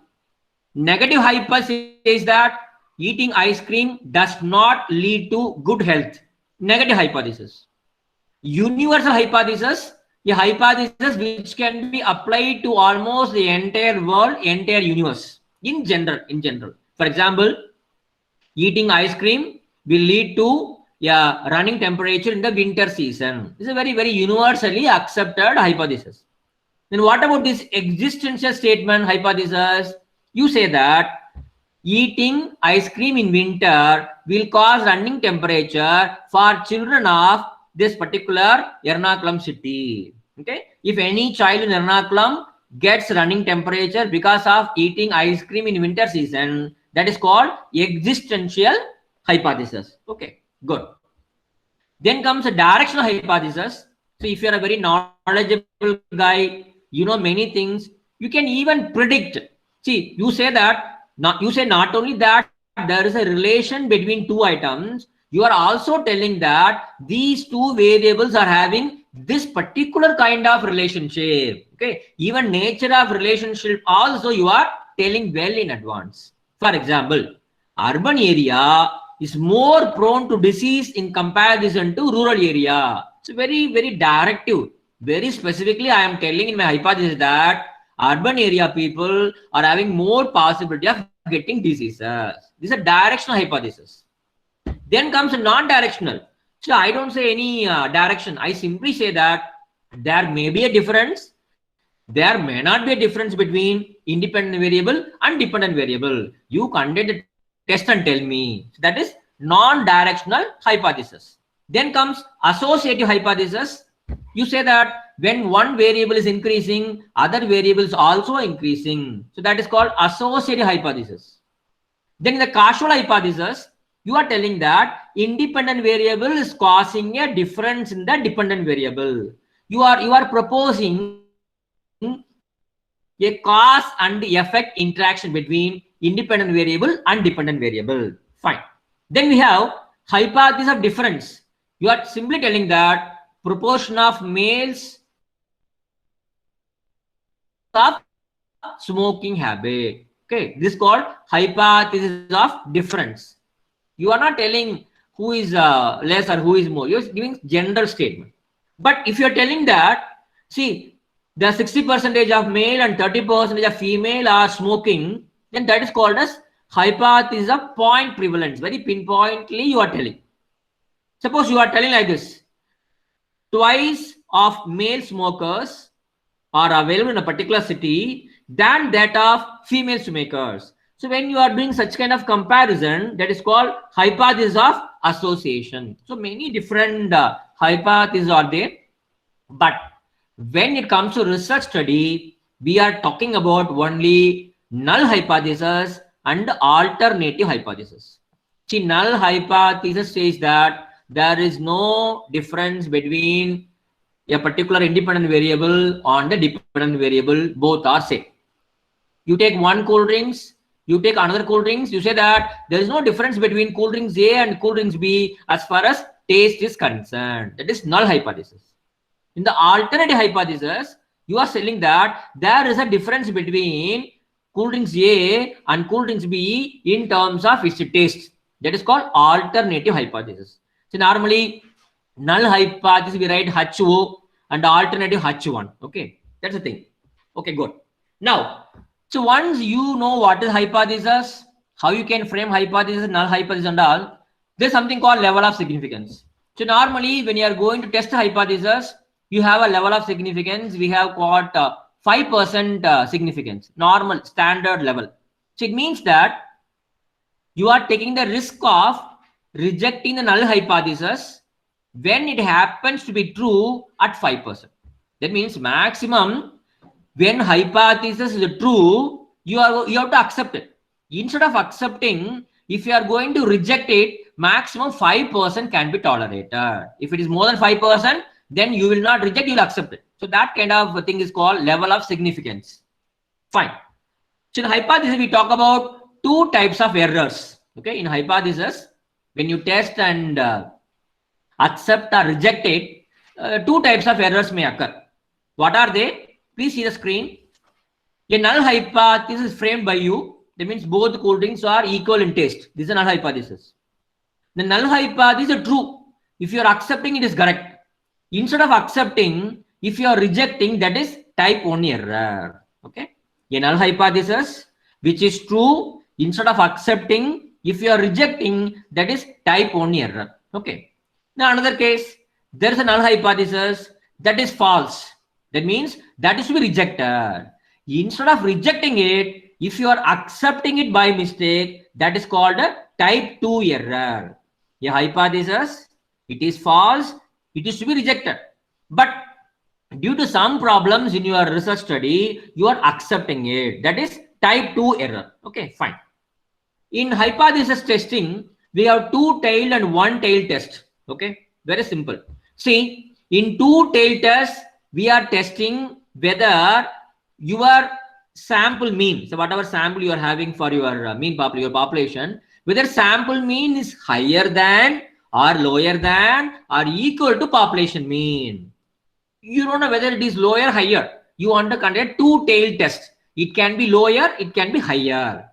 Negative hypothesis says that eating ice cream does not lead to good health. Negative hypothesis. Universal hypothesis, a hypothesis which can be applied to almost the entire world, entire universe in general. For example, eating ice cream will lead to running temperature in the winter season. This is a very, very universally accepted hypothesis. Then what about this existential statement hypothesis? You say that eating ice cream in winter will cause running temperature for children of this particular Ernakulam city. Okay, if any child in Ernakulam gets running temperature because of eating ice cream in winter season, that is called existential hypothesis. Okay, good. Then comes a directional hypothesis. So if you are a very knowledgeable guy, you know many things, you can even predict. See, you say not only that there is a relation between two items, you are also telling that these two variables are having this particular kind of relationship. Okay, even nature of relationship also you are telling well in advance. For example, urban area is more prone to disease in comparison to rural area. It's very, very directive. Very specifically, I am telling in my hypothesis that urban area people are having more possibility of getting diseases. This is a directional hypothesis. Then comes a non-directional. So I don't say any direction. I simply say that there may be a difference. There may not be a difference between independent variable and dependent variable. You conduct a test and tell me. So that is non-directional hypothesis. Then comes associative hypothesis. You say that when one variable is increasing, other variables also increasing. So that is called associative hypothesis. Then in the causal hypothesis, you are telling that independent variable is causing a difference in the dependent variable. You are proposing a cause and effect interaction between independent variable and dependent variable. Fine. Then we have hypothesis of difference. You are simply telling that proportion of males of smoking habit. Okay, this is called hypothesis of difference. You are not telling who is less or who is more. You're giving general statement. But if you're telling that, see, the 60% of male and 30% of female are smoking, then that is called as hypothesis of point prevalence. Very pinpointly you are telling. Suppose you are telling like this: twice of male smokers are available in a particular city than that of female smokers. So when you are doing such kind of comparison, that is called hypothesis of association. So many different hypotheses are there. But when it comes to research study, we are talking about only null hypothesis and alternative hypothesis. See, null hypothesis says that there is no difference between a particular independent variable and the dependent variable, both are same. You take one cool drinks, you take another cool drinks, you say that there is no difference between cool drinks A and cool drinks B as far as taste is concerned. That is null hypothesis. In the alternative hypothesis, you are saying that there is a difference between cool drinks A and cool drinks B in terms of its taste. That is called alternative hypothesis. So normally null hypothesis we write HO and alternative H1. Okay, that's the thing. Okay, good. Now, so once you know what is hypothesis, how you can frame hypothesis, null hypothesis and all, there's something called level of significance. So normally when you are going to test hypothesis, you have a level of significance. We have got 5% significance, normal standard level. So it means that you are taking the risk of rejecting the null hypothesis when it happens to be true at 5%. That means maximum when hypothesis is true, you have to accept it. Instead of accepting, if you are going to reject it, maximum 5% can be tolerated. If it is more than 5%, then you will not reject, you will accept it. So that kind of thing is called level of significance. Fine. So in hypothesis, we talk about two types of errors. Okay, in hypothesis, when you test and accept or reject it, two types of errors may occur. What are they? Please see the screen. A null hypothesis is framed by you. That means both cool drinks are equal in taste. This is a null hypothesis. The null hypothesis is true. If you are accepting, it is correct. Instead of accepting, if you are rejecting, that is type 1 error. Okay. A null hypothesis which is true, instead of accepting, if you are rejecting, that is type 1 error. Okay. Now another case, there is a null hypothesis that is false. That means that is to be rejected. Instead of rejecting it, if you are accepting it by mistake, that is called a type 2 error. A hypothesis, it is false, it is to be rejected. But due to some problems in your research study, you are accepting it. That is type 2 error. Okay, fine. In hypothesis testing, we have two-tailed and one-tailed test. Okay, very simple. See, in two-tailed test, we are testing whether your sample mean, so whatever sample you are having for your mean population, whether sample mean is higher than or lower than or equal to population mean. You don't know whether it is lower or higher. You want to conduct two-tailed test. It can be lower, it can be higher.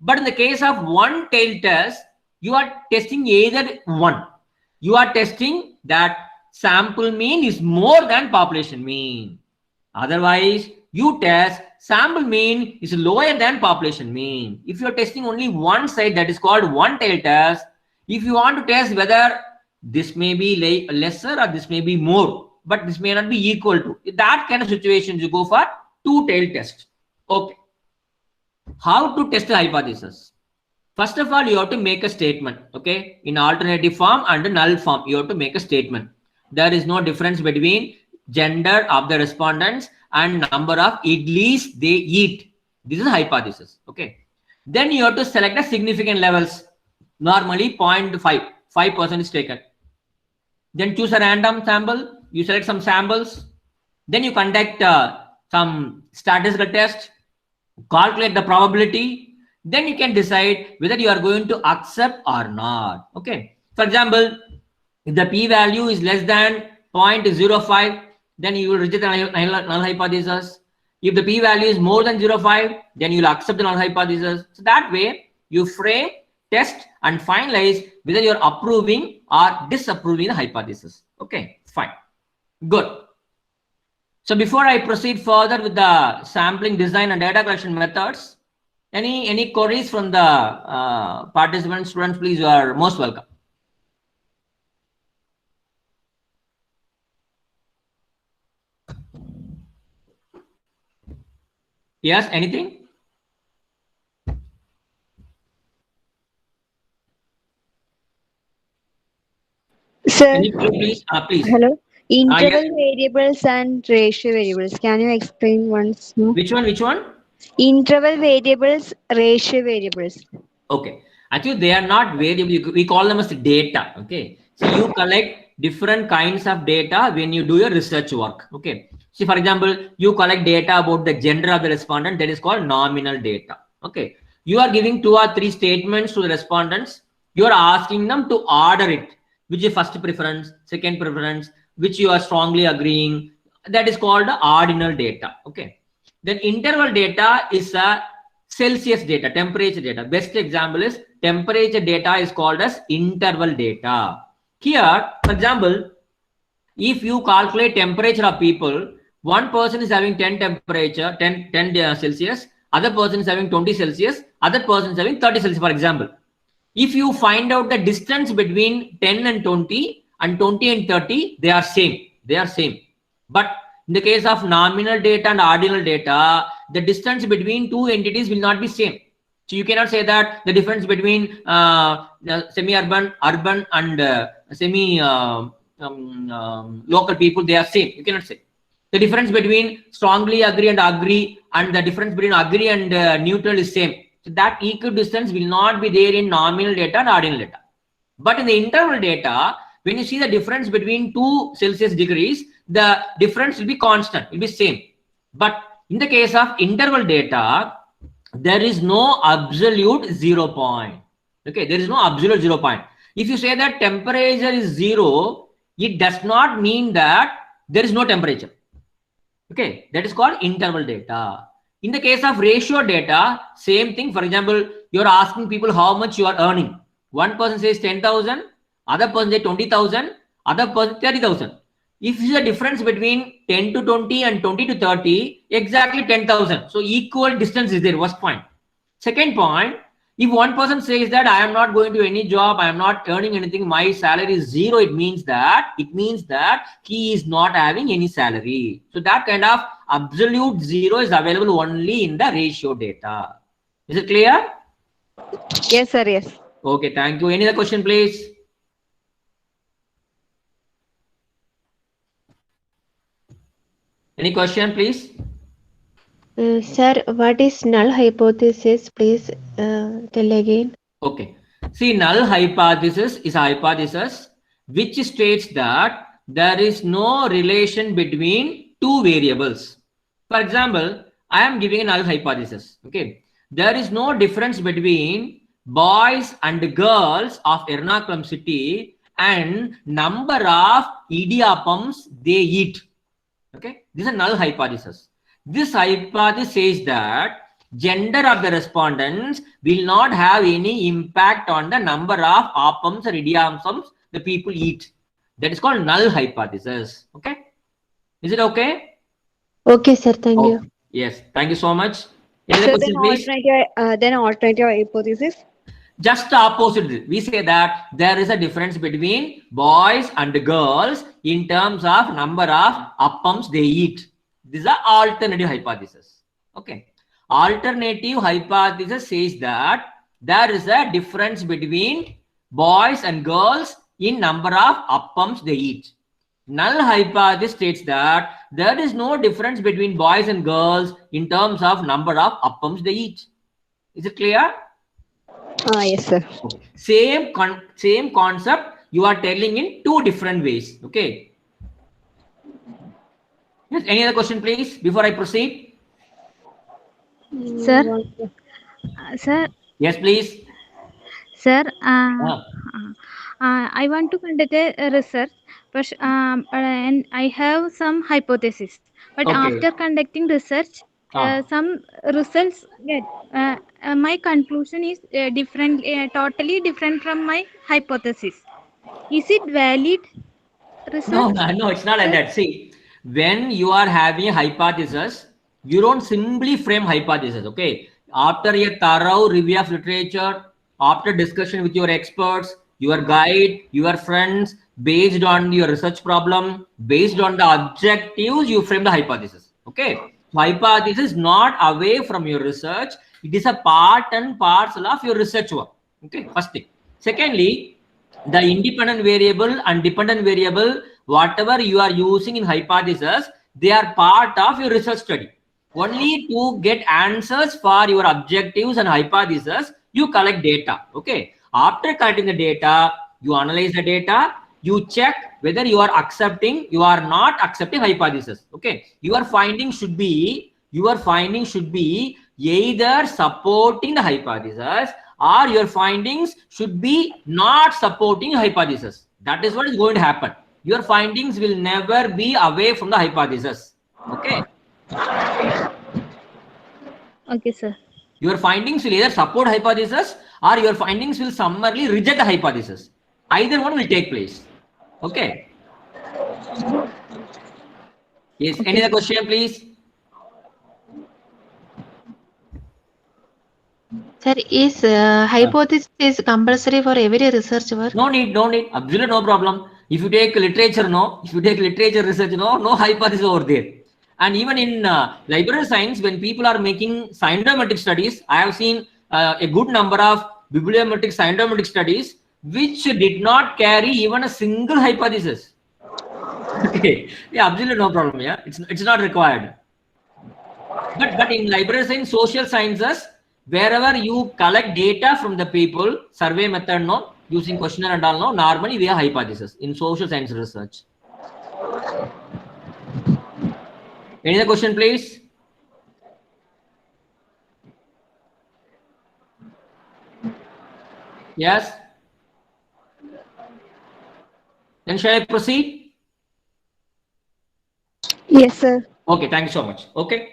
But in the case of one-tailed test, you are testing either one. You are testing that sample mean is more than population mean. Otherwise, you test sample mean is lower than population mean. If you are testing only one side, that is called one-tailed test. If you want to test whether this may be lesser or this may be more, but this may not be equal to, that kind of situations, you go for two-tailed test. Okay. How to test the hypothesis? First of all, you have to make a statement, okay? In alternative form and null form, you have to make a statement. There is no difference between gender of the respondents and number of idlis they eat. This is hypothesis, okay? Then you have to select the significant levels. Normally 0.5, 5% is taken. Then choose a random sample. You select some samples. Then you conduct some statistical test, calculate the probability. Then you can decide whether you are going to accept or not. Okay. For example, if the p-value is less than 0.05, then you will reject the null hypothesis. If the p-value is more than 0.5, then you will accept the null hypothesis. So that way, you frame, test, and finalize whether you are approving or disapproving the hypothesis. Okay, fine. Good. So before I proceed further with the sampling design and data collection methods, any queries from the participants, students, please, you are most welcome. Yes, anything? Sir, Please, please. hello. Interval Yes. variables and ratio variables. Can you explain once more? Which one? Which one? Interval variables, ratio variables. Okay. Actually, they are not variable. We call them as data. Okay. So you collect different kinds of data when you do your research work. Okay. See, for example, you collect data about the gender of the respondent. That is called nominal data. Okay. You are giving 2 or 3 statements to the respondents. You are asking them to order it. Which is first preference, second preference, which you are strongly agreeing. That is called the ordinal data. Okay. Then interval data is a Celsius data, temperature data. Best example is temperature data is called as interval data. Here, for example, if you calculate temperature of people, one person is having 10 temperature, 10 Celsius, other person is having 20 Celsius, other person is having 30 Celsius, for example. If you find out the distance between 10 and 20 and 20 and 30, they are same. They are same. But in the case of nominal data and ordinal data, the distance between two entities will not be same. So you cannot say that the difference between semi-urban, urban, and local people, they are same. You cannot say. The difference between strongly agree and agree, and the difference between agree and neutral is same. So that equidistance will not be there in nominal data and ordinal data. But in the interval data, when you see the difference between 2 Celsius degrees, the difference will be constant, will be same. But in the case of interval data, there is no absolute 0 point. Okay, there is no absolute 0 point. If you say that temperature is 0, it does not mean that there is no temperature. Okay, that is called interval data. In the case of ratio data, same thing. For example, you're asking people how much you are earning. One person says 10,000, other person says 20,000, other person 30,000. If the difference between 10 to 20 and 20 to 30, exactly 10,000. So equal distance is there, first point. Second point, if one person says that I am not going to any job, I am not earning anything, my salary is 0, it means that he is not having any salary. So that kind of absolute 0 is available only in the ratio data. Is it clear? Yes, sir. Yes. Okay, thank you. Any other question, please? Any question, please? Sir, what is null hypothesis? Please tell again. Okay. See, null hypothesis is a hypothesis which states that there is no relation between two variables. For example, I am giving a null hypothesis. Okay. There is no difference between boys and girls of Ernakulam city and number of idiyappams they eat. Okay. This is a null hypothesis. This hypothesis says that gender of the respondents will not have any impact on the number of appams or idiyappams the people eat. That is called null hypothesis. Okay. Is it okay? Okay, sir. Thank you. Yes. Thank you so much. Any So other question, please? alternative hypothesis. Just the opposite. We say that there is a difference between boys and girls in terms of number of appams they eat. This is an alternative hypothesis. Okay. Alternative hypothesis says that there is a difference between boys and girls in number of appams they eat. Null hypothesis states that there is no difference between boys and girls in terms of number of appams they eat. Is it clear? Yes, sir. Same concept you are telling in two different ways. Okay. Yes. Any other question, please, before I proceed? Sir. Sir. Yes, please. Sir, I want to conduct a research, but and I have some hypothesis. But Okay. after conducting research, some results get my conclusion is different, totally different from my hypothesis. Is it valid research? No, it's not like that. See, when you are having a hypothesis, you don't simply frame hypothesis. Okay, after a thorough review of literature, after discussion with your experts, your guide, your friends, based on your research problem, based on the objectives, you frame the hypothesis. Okay, so hypothesis not away from your research. It is a part and parcel of your research work. Okay, first thing. Secondly, the independent variable and dependent variable, whatever you are using in hypothesis, they are part of your research study. Only to get answers for your objectives and hypothesis, you collect data. Okay. After collecting the data, you analyze the data, you check whether you are accepting, you are not accepting hypothesis. Okay. Your findings should be either supporting the hypothesis or your findings should be not supporting hypothesis. That is what is going to happen. Your findings will never be away from the hypothesis. Okay. Okay, sir. Your findings will either support hypothesis or your findings will summarily reject the hypothesis. Either one will take place. Okay. Yes. Okay. Any other question, please? Sir, is hypothesis is compulsory for every research work? No need. Absolutely no problem. If you take literature, no. If you take literature research, no hypothesis over there. And even in library science, when people are making syndrometric studies, I have seen a good number of bibliometric syndrometric studies which did not carry even a single hypothesis. Okay, yeah, absolutely no problem. Yeah, it's not required. But in library science, social sciences, wherever you collect data from the people, survey method, no, using questionnaire and all, no, normally we have hypothesis in social science research. Any other question, please? Yes. Then shall I proceed? Yes, sir. Okay, thank you so much. Okay.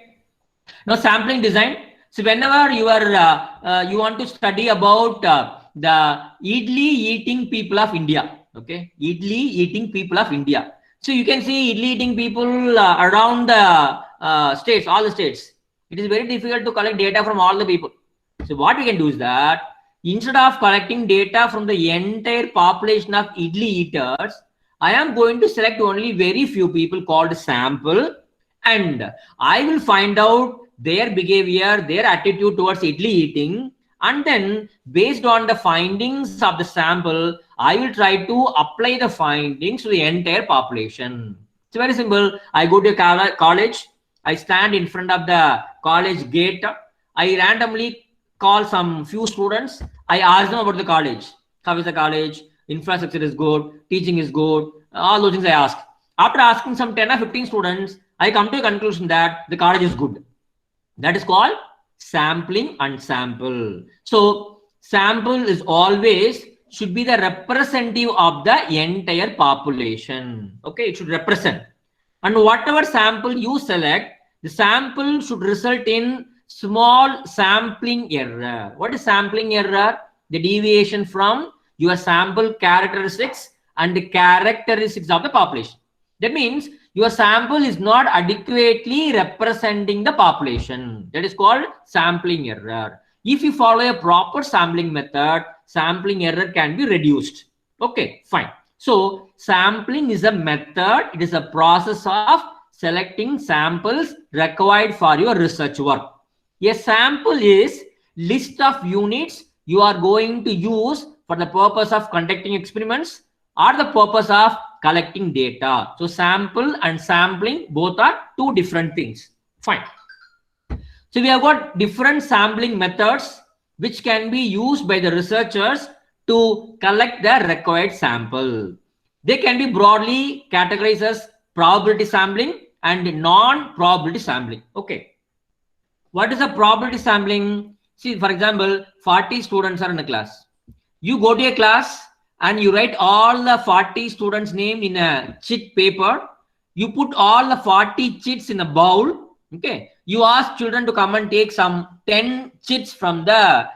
Now sampling design. So whenever you are you want to study about the idli eating people of India. Okay, idli eating people of India. So you can see idli eating people around the states, all the states. It is very difficult to collect data from all the people. So what we can do is that instead of collecting data from the entire population of idli eaters, I am going to select only very few people called sample, and I will find out their behavior, their attitude towards idli eating, and then based on the findings of the sample, I will try to apply the findings to the entire population. It's very simple. I go to a college, I stand in front of the college gate, I randomly call some few students, I ask them about the college. How is the college? Infrastructure is good, teaching is good, all those things I ask. After asking some 10 or 15 students, I come to a conclusion that the college is good. That is called sampling and sample. So sample is always should be the representative of the entire population. Okay, it should represent. And whatever sample you select, the sample should result in small sampling error. What is sampling error? The deviation from your sample characteristics and the characteristics of the population. That means your sample is not adequately representing the population. That is called sampling error. If you follow a proper sampling method, sampling error can be reduced. Okay, fine. So sampling is a method. It is a process of selecting samples required for your research work. A sample is list of units you are going to use for the purpose of conducting experiments or the purpose of collecting data. So sample and sampling both are two different things. Fine. So we have got different sampling methods which can be used by the researchers to collect the required sample. They can be broadly categorized as probability sampling and non-probability sampling. Okay. What is a probability sampling? See, for example, 40 students are in a class. You go to a class and you write all the 40 students' name in a chit paper. You put all the 40 chits in a bowl. Okay. You ask children to come and take some 10 chits from the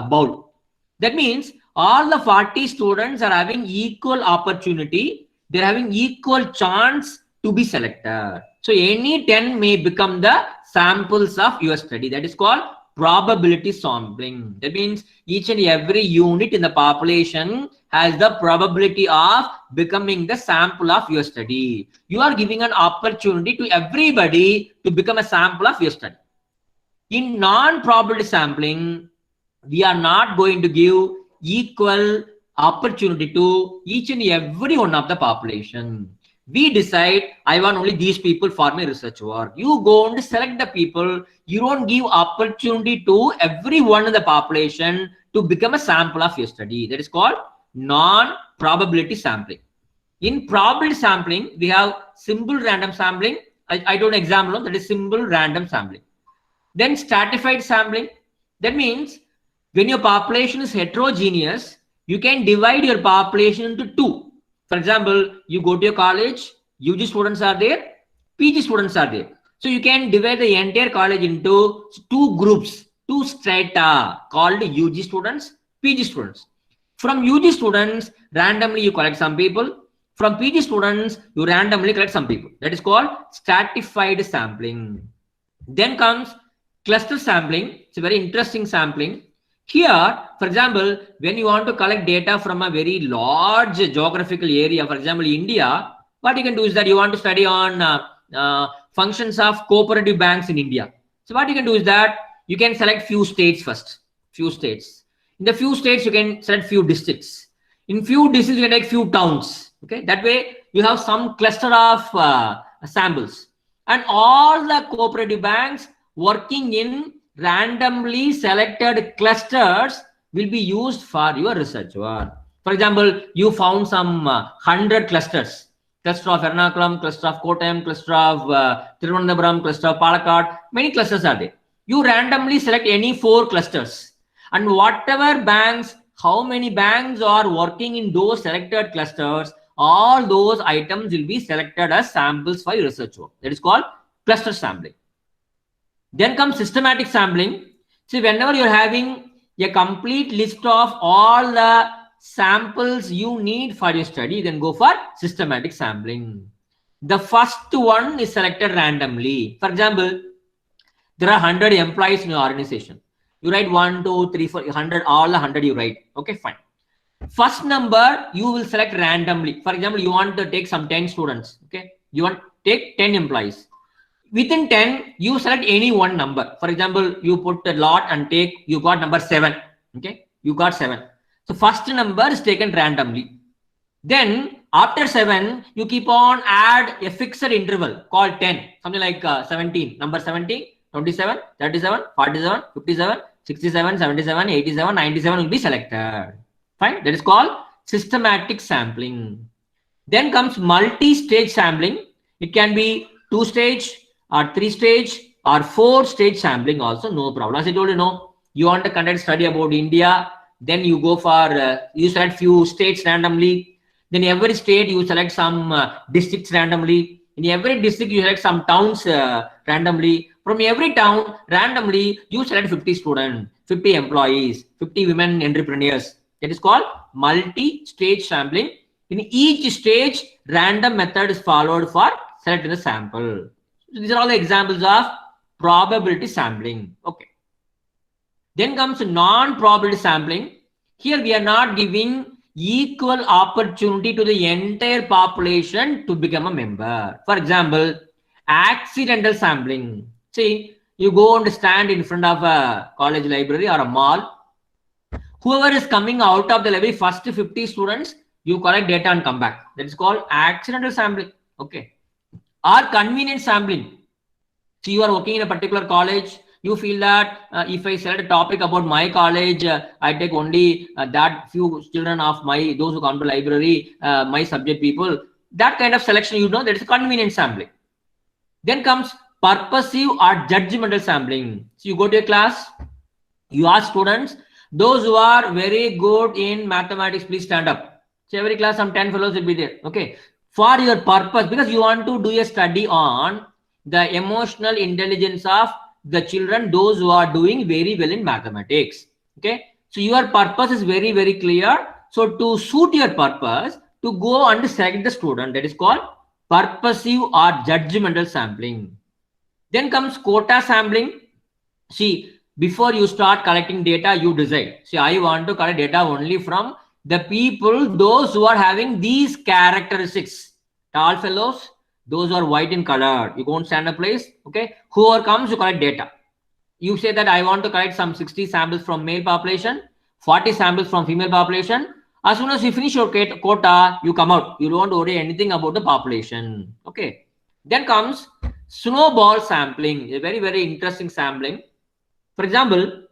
bowl. That means all the 40 students are having equal opportunity. They're having equal chance to be selected. So any 10 may become the samples of your study. That is called probability sampling. That means each and every unit in the population has the probability of becoming the sample of your study. You are giving an opportunity to everybody to become a sample of your study. In non-probability sampling, we are not going to give equal opportunity to each and every one of the population. We decide, I want only these people for my research work. You go and select the people. You don't give opportunity to everyone in the population to become a sample of your study. That is called non-probability sampling. In probability sampling, we have simple random sampling. I don't example, that is simple random sampling. Then stratified sampling. That means when your population is heterogeneous, you can divide your population into two. For example, you go to your college, UG students are there, PG students are there. So you can divide the entire college into two groups, two strata called UG students, PG students. From UG students, randomly you collect some people. From PG students, you randomly collect some people. That is called stratified sampling. Then comes cluster sampling. It's a very interesting sampling. Here, for example, when you want to collect data from a very large geographical area, for example, India, what you can do is that you want to study on functions of cooperative banks in India. So what you can do is that you can select few states first, few states. In the few states, you can select few districts. In few districts, you can take few towns. Okay, that way you have some cluster of samples. And all the cooperative banks working in randomly selected clusters will be used for your research work. For example, you found some 100 clusters. Cluster of Ernakulam, cluster of Kottayam, cluster of Thiruvananthapuram, cluster of Palakkad. Many clusters are there. You randomly select any 4 clusters. And whatever banks, how many banks are working in those selected clusters, all those items will be selected as samples for your research work. That is called cluster sampling. Then comes systematic sampling. See, whenever you're having a complete list of all the samples you need for your study, then go for systematic sampling. The first one is selected randomly. For example, there are 100 employees in your organization. You write 1, 2, 3, 4, 100, all the 100 you write. Okay, fine. First number you will select randomly. For example, you want to take some 10 students. Okay, you want to take 10 employees. Within 10, you select any one number. For example, you put a lot and take, you got number 7. Okay, you got 7. So first number is taken randomly. Then after 7, you keep on add a fixed interval called 10. Something like 17. Number 17, 27, 37, 47, 57, 67, 77, 87, 97 will be selected. Fine. That is called systematic sampling. Then comes multi-stage sampling. It can be 2-stage, or 3-stage or 4-stage sampling also, no problem. As I told you, no, you want to conduct study about India, then you go for, you select few states randomly. Then every state you select some districts randomly. In every district you select some towns randomly. From every town randomly you select 50 students, 50 employees, 50 women entrepreneurs. That is called multi-stage sampling. In each stage, random method is followed for selecting the sample. These are all the examples of probability sampling. Okay. Then comes non-probability sampling. Here we are not giving equal opportunity to the entire population to become a member. For example, accidental sampling. See, you go and stand in front of a college library or a mall. Whoever is coming out of the very first 50 students, you collect data and come back. That is called accidental sampling. Okay. Or convenient sampling. So you are working in a particular college. You feel that if I select a topic about my college, I take only that few children of those who come to library, my subject people. That kind of selection, you know, that is convenient sampling. Then comes purposive or judgmental sampling. So you go to a class, you ask students, those who are very good in mathematics, please stand up. So every class, some 10 fellows will be there. Okay. For your purpose, because you want to do a study on the emotional intelligence of the children, those who are doing very well in mathematics. Okay. So your purpose is very, very clear. So to suit your purpose, to go and select the student, that is called purposive or judgmental sampling. Then comes quota sampling. See, before you start collecting data, you decide. See, I want to collect data only from the people, those who are having these characteristics. Tall fellows, those who are white in color. You go and stand a place. Okay. Whoever comes, you collect data. You say that I want to collect some 60 samples from male population, 40 samples from female population. As soon as you finish your quota, you come out. You don't worry anything about the population. Okay. Then comes snowball sampling, a very, very interesting sampling. For example,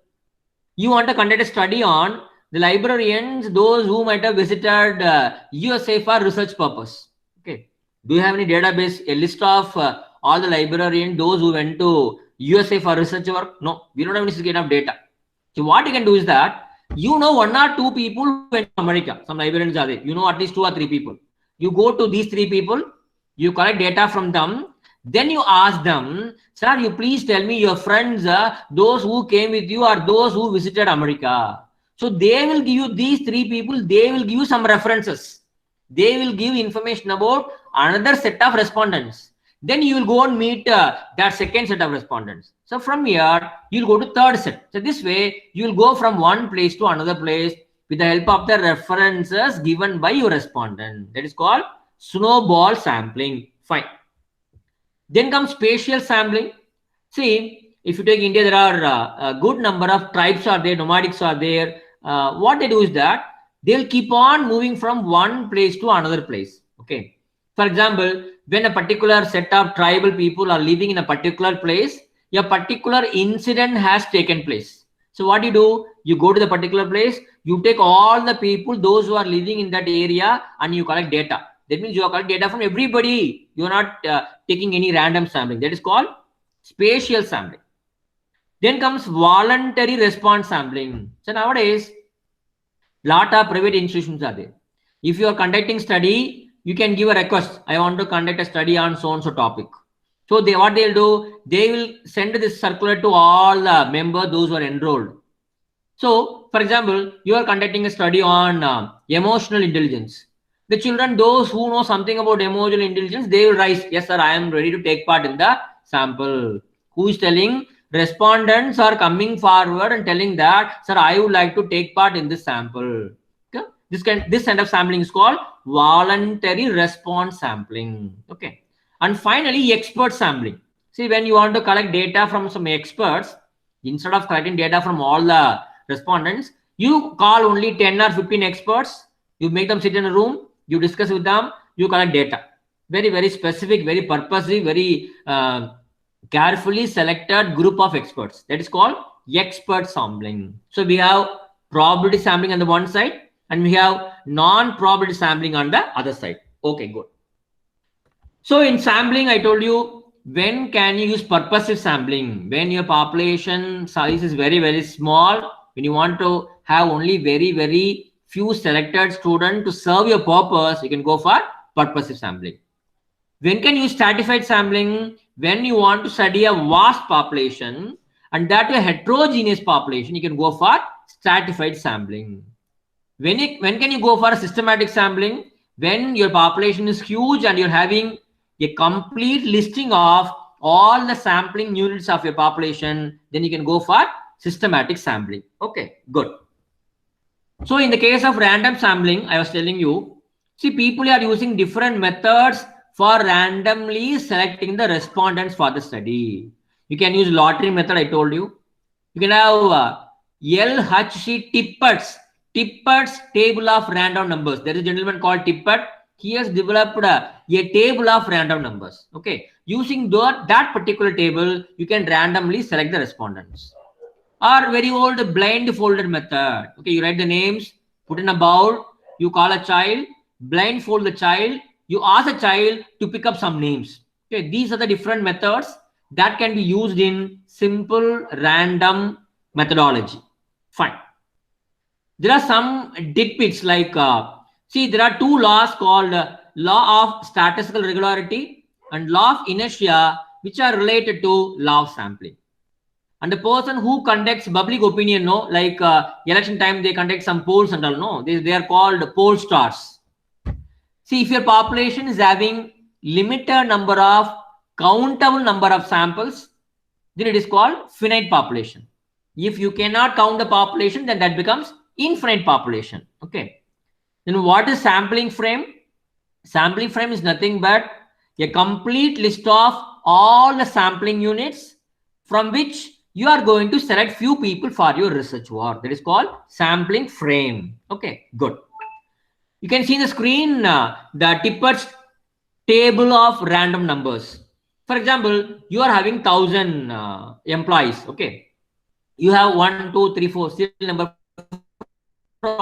you want to conduct a study on the librarians, those who might have visited USA for research purpose. Okay. Do you have any database, a list of all the librarians, those who went to USA for research work? No, we don't have any kind of data. So what you can do is that, you know, 1 or 2 people who went to America, some librarians are there, you know, at least 2 or 3 people. You go to these 3 people, you collect data from them, then you ask them, sir, you please tell me your friends, those who came with you or those who visited America. So they will give you, these 3 people, they will give you some references. They will give information about another set of respondents. Then you will go and meet that second set of respondents. So from here, you'll go to third set. So this way, you will go from one place to another place with the help of the references given by your respondent. That is called snowball sampling. Fine. Then comes spatial sampling. See, if you take India, there are a good number of tribes are there, nomadics are there. What they do is that they'll keep on moving from one place to another place. Okay. For example, when a particular set of tribal people are living in a particular place, a particular incident has taken place. So what do? You go to the particular place, you take all the people, those who are living in that area, and you collect data. That means you are collecting data from everybody. You are not taking any random sampling. That is called spatial sampling. Then comes voluntary response sampling. So nowadays, lot of private institutions are there. If you are conducting study, you can give a request. I want to conduct a study on so-and-so topic. So what they'll do, they will send this circular to all the members, those who are enrolled. So, for example, you are conducting a study on emotional intelligence. The children, those who know something about emotional intelligence, they will write, yes, sir, I am ready to take part in the sample. Who is telling? Respondents are coming forward and telling that, sir, I would like to take part in this sample. Okay? This kind of sampling is called voluntary response sampling. Okay. And finally, expert sampling. See, when you want to collect data from some experts, instead of collecting data from all the respondents, you call only 10 or 15 experts, you make them sit in a room, you discuss with them, you collect data. Very, very specific, very purposely, very carefully selected group of experts. That is called expert sampling. So we have probability sampling on the one side, and we have non-probability sampling on the other side. Okay, good. So in sampling, I told you, when can you use purposive sampling? When your population size is very, very small, when you want to have only very, very few selected students to serve your purpose, you can go for purposive sampling. When can you use stratified sampling? When you want to study a vast population and that a heterogeneous population, you can go for stratified sampling. When can you go for a systematic sampling? When your population is huge and you're having a complete listing of all the sampling units of your population, then you can go for systematic sampling. Okay, good. So in the case of random sampling, I was telling you, see, people are using different methods for randomly selecting the respondents for the study. You can use lottery method, I told you. You can have LHC tippets. Tippett's table of random numbers. There is a gentleman called Tippett. He has developed a table of random numbers. Okay, using that particular table, you can randomly select the respondents. Or very old blindfolded method. Okay, you write the names, put in a bowl, you call a child, blindfold the child, you ask a child to pick up some names. Okay, these are the different methods that can be used in simple random methodology. Fine. There are some tidbits like, see, there are two laws called law of statistical regularity and law of inertia, which are related to law of sampling. And the person who conducts public opinion, no, like election time, they conduct some polls and all, no, they are called pollstars. See, if your population is having limited number of countable number of samples, then it is called finite population. If you cannot count the population, then that becomes infinite population. Okay. Then what is sampling frame? Sampling frame is nothing but a complete list of all the sampling units from which you are going to select few people for your research work. That is called sampling frame. Okay, good. You can see the screen the Tippett's table of random numbers. For example, you are having 1,000 employees. Okay, you have 1, 2, 3, 4 serial number for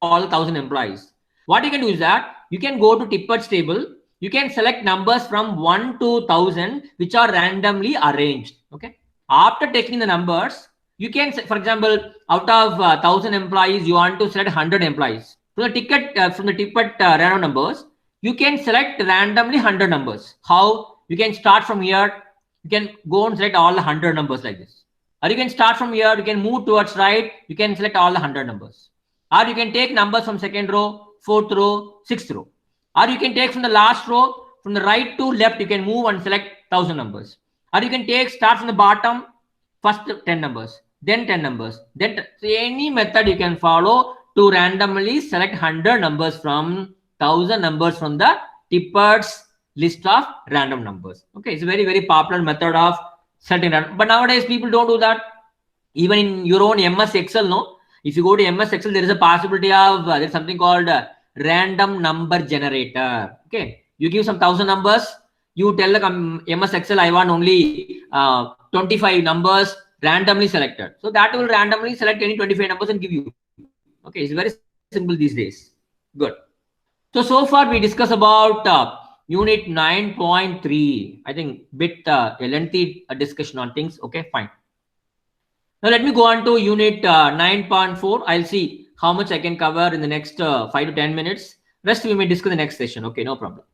all 1,000 employees. What you can do is that you can go to Tippett's table. You can select numbers from 1 to 1,000 which are randomly arranged. Okay. After taking the numbers, you can, for example, out of 1,000 employees, you want to select 100 employees. From the Tippett random numbers, you can select randomly 100 numbers. How? You can start from here. You can go and select all the 100 numbers like this. Or you can start from here. You can move towards right. You can select all the 100 numbers. Or you can take numbers from second row, fourth row, sixth row. Or you can take from the last row, from the right to left, you can move and select 1,000 numbers. Or you can start from the bottom, first 10 numbers, then 10 numbers. Then so any method you can follow to randomly select 100 numbers from 1,000 numbers from the Tippett's list of random numbers. Okay, it's a very, very popular method of selecting random. But nowadays people don't do that. Even in your own MS Excel, no? If you go to MS Excel, there is a possibility of there's something called random number generator. Okay, you give some 1,000 numbers. You tell the MS Excel, I want only 25 numbers randomly selected. So that will randomly select any 25 numbers and give you. Okay, it's very simple these days. Good. So far we discussed about unit 9.3. I think bit a lengthy discussion on things. Okay, fine. Now let me go on to unit 9.4. I'll see how much I can cover in the next 5 to 10 minutes. Rest we may discuss the next session. Okay, no problem.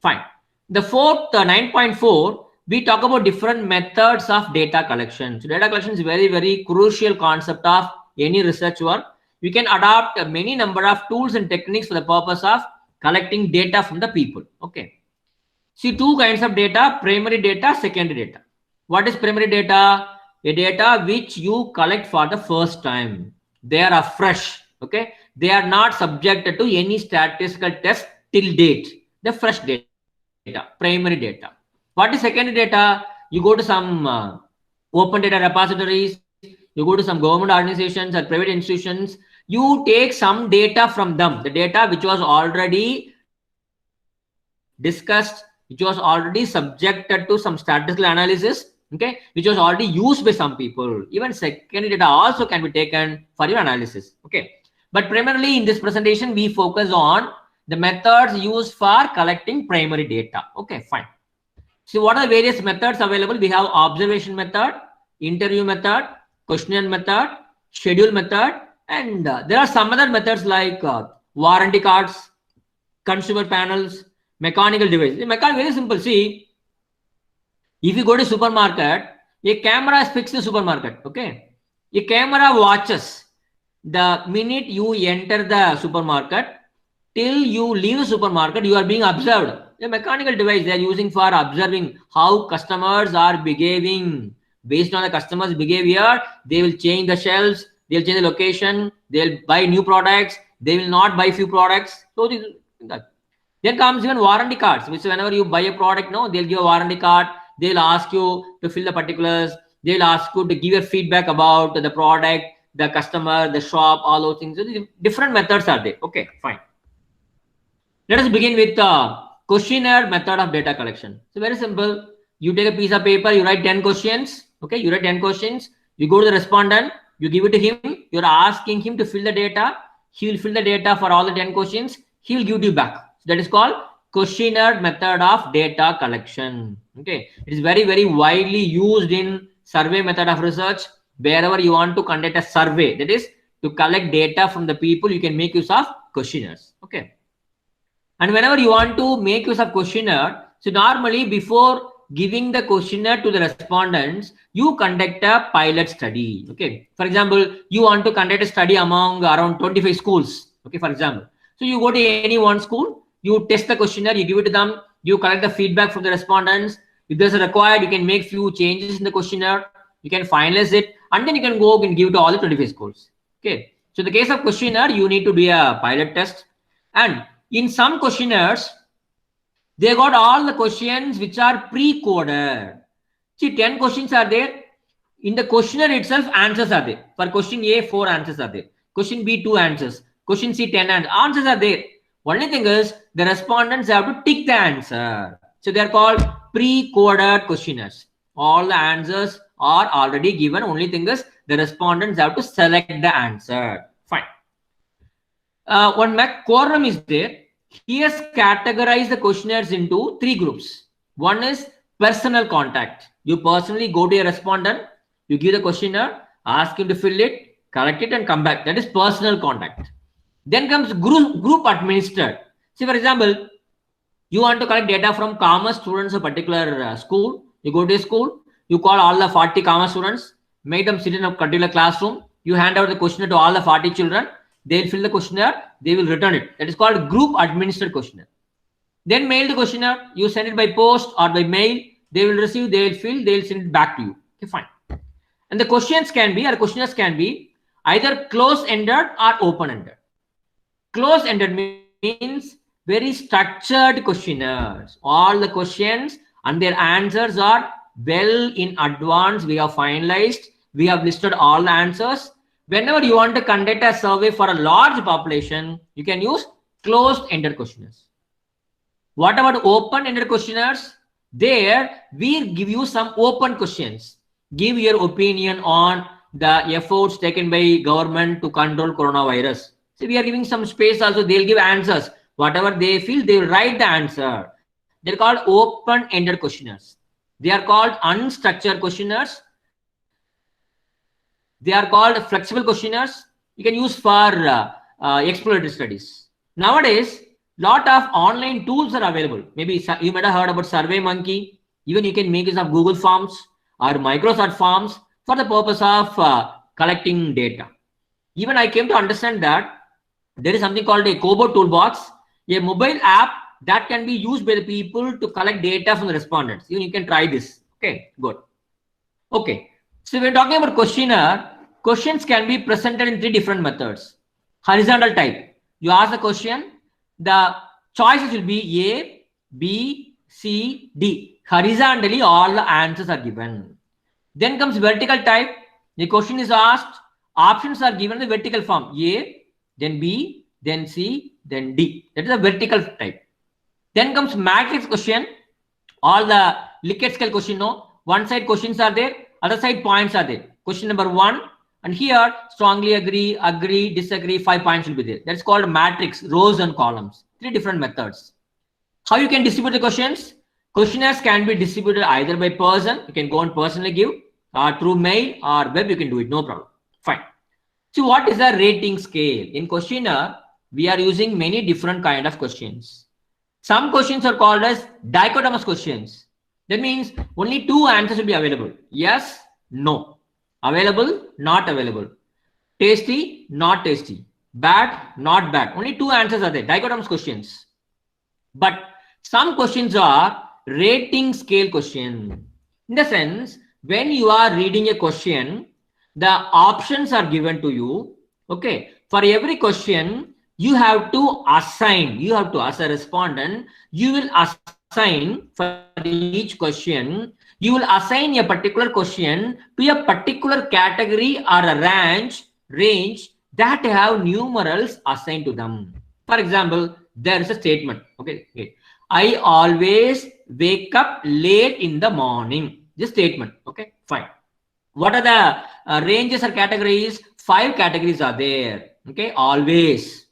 Fine. The fourth 9.4, we talk about different methods of data collection. So data collection is very, very crucial concept of any research work. You can adopt many number of tools and techniques for the purpose of collecting data from the people. Okay. See, two kinds of data: primary data, secondary data. What is primary data? A data which you collect for the first time. They are fresh. Okay. They are not subjected to any statistical test till date. The fresh data. Primary data. What is secondary data? You go to some open data repositories, you go to some government organizations or private institutions, you take some data from them, the data which was already discussed, which was already subjected to some statistical analysis, okay, which was already used by some people. Even secondary data also can be taken for your analysis. Okay, but primarily in this presentation we focus on the methods used for collecting primary data. Okay, fine. So what are the various methods available? We have observation method, interview method, questionnaire method, schedule method, and there are some other methods like warranty cards, consumer panels, mechanical devices. The mechanical very simple. See, if you go to supermarket, a camera is fixed in the supermarket. Okay, a camera watches the minute you enter the supermarket till you leave the supermarket, you are being observed. A mechanical device they are using for observing how customers are behaving. Based on the customer's behavior, they will change the shelves, they'll change the location, they'll buy new products, they will not buy few products. So then comes even warranty cards, which whenever you buy a product, no, they'll give a warranty card, they'll ask you to fill the particulars, they'll ask you to give your feedback about the product, the customer, the shop, all those things. So different methods are there. Okay, fine. Let us begin with questionnaire method of data collection. So very simple. You take a piece of paper, you write 10 questions. Okay, you write 10 questions. You go to the respondent, you give it to him. You're asking him to fill the data. He will fill the data for all the 10 questions. He will give you back. So that is called questionnaire method of data collection. Okay, it is very, very widely used in survey method of research. Wherever you want to conduct a survey, that is to collect data from the people, you can make use of questionnaires. Okay. And whenever you want to make use of questionnaire, so normally before giving the questionnaire to the respondents, you conduct a pilot study. Okay. For example, you want to conduct a study among around 25 schools. Okay. For example, so you go to any one school, you test the questionnaire, you give it to them, you collect the feedback from the respondents. If there's a required, you can make few changes in the questionnaire, you can finalize it, and then you can go and give it to all the 25 schools. Okay. So in the case of questionnaire, you need to do a pilot test. And in some questionnaires, they got all the questions which are pre-coded. See, 10 questions are there. In the questionnaire itself, answers are there. For question A, 4 answers are there. Question B, 2 answers. Question C, 10 answers are there. Only thing is, the respondents have to tick the answer. So they are called pre-coded questionnaires. All the answers are already given. Only thing is, the respondents have to select the answer. Fine. One quorum is there. He has categorized the questionnaires into 3 groups. One is personal contact. You personally go to a respondent, you give the questionnaire, ask him to fill it, correct it, and come back. That is personal contact. Then comes group administered. See, for example, you want to collect data from commerce students of a particular school. You go to a school, you call all the 40 commerce students, make them sit in a particular classroom. You hand out the questionnaire to all the 40 children. They'll fill the questionnaire, they will return it. That is called group administered questionnaire. Then mail the questionnaire, you send it by post or by mail, they will receive, they will fill, they will send it back to you. Okay, fine. And the questions can be, or questionnaires can be either close-ended or open-ended. Close-ended means very structured questionnaires. All the questions and their answers are well in advance. We have finalized, we have listed all the answers. Whenever you want to conduct a survey for a large population, you can use closed-ended questionnaires. What about open-ended questionnaires? There, we give you some open questions. Give your opinion on the efforts taken by government to control coronavirus. So we are giving some space also. They'll give answers. Whatever they feel, they will write the answer. They're called open-ended questionnaires. They are called unstructured questionnaires. They are called flexible questionnaires. You can use for exploratory studies. Nowadays, lot of online tools are available. Maybe you might have heard about SurveyMonkey. Even you can make use of Google Forms or Microsoft Forms for the purpose of collecting data. Even I came to understand that there is something called a Kobo Toolbox, a mobile app that can be used by the people to collect data from the respondents. Even you can try this. Okay, good. Okay, so we're talking about questionnaire. Questions can be presented in 3 different methods. Horizontal type. You ask the question, the choices will be A, B, C, D. Horizontally, all the answers are given. Then comes vertical type. The question is asked, options are given in the vertical form. A, then B, then C, then D. That is a vertical type. Then comes matrix question. All the Likert scale question, no. One side questions are there, other side points are there. Question number 1, and here strongly agree, agree, disagree, 5 points will be there. That's called matrix, rows and columns. 3 different methods. How you can distribute the questions? Questionnaires can be distributed either by person, you can go and personally give, or through mail or web, you can do it, no problem. Fine. So what is a rating scale? In questionnaire, we are using many different kind of questions. Some questions are called as dichotomous questions. That means only 2 answers will be available. Yes, no. Available, not available. Tasty, not tasty. Bad, not bad. Only 2 answers are there. Dichotomous questions. But some questions are rating scale question. In the sense, when you are reading a question, the options are given to you. Okay. For every question, you have to assign. You have to, as a respondent, you will assign for each question. You will assign a particular question to a particular category or a range range that have numerals assigned to them. For example, there is a statement. Okay. I always wake up late in the morning. This statement. Okay. Fine. What are the ranges or categories? 5 categories are there. Okay. Always,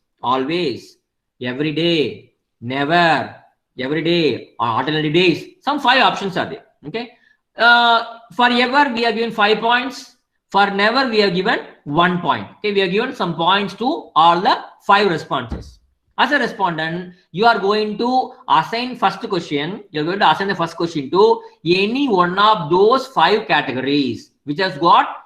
every day, never, every day, or alternate days. Some 5 options are there. Okay. For ever, we are given 5 points. For never, we are given 1 point. Okay. We are given some points to all the 5 responses. As a respondent, you are going to assign first question. You are going to assign the first question to any one of those 5 categories, which has got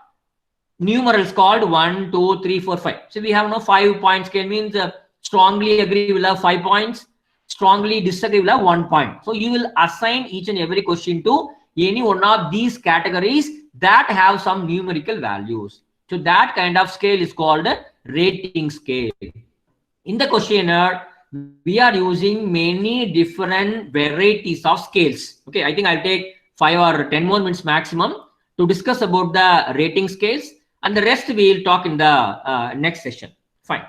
numerals called 1, 2, 3, 4, 5. So we have no 5 point scale means strongly agree will have 5 points, strongly disagree will have 1 point. So you will assign each and every question to any one of these categories that have some numerical values. So that kind of scale is called a rating scale. In the questionnaire, we are using many different varieties of scales. Okay, I think I'll take 5 or 10 more minutes maximum to discuss about the rating scales, and the rest we will talk in the next session. Fine.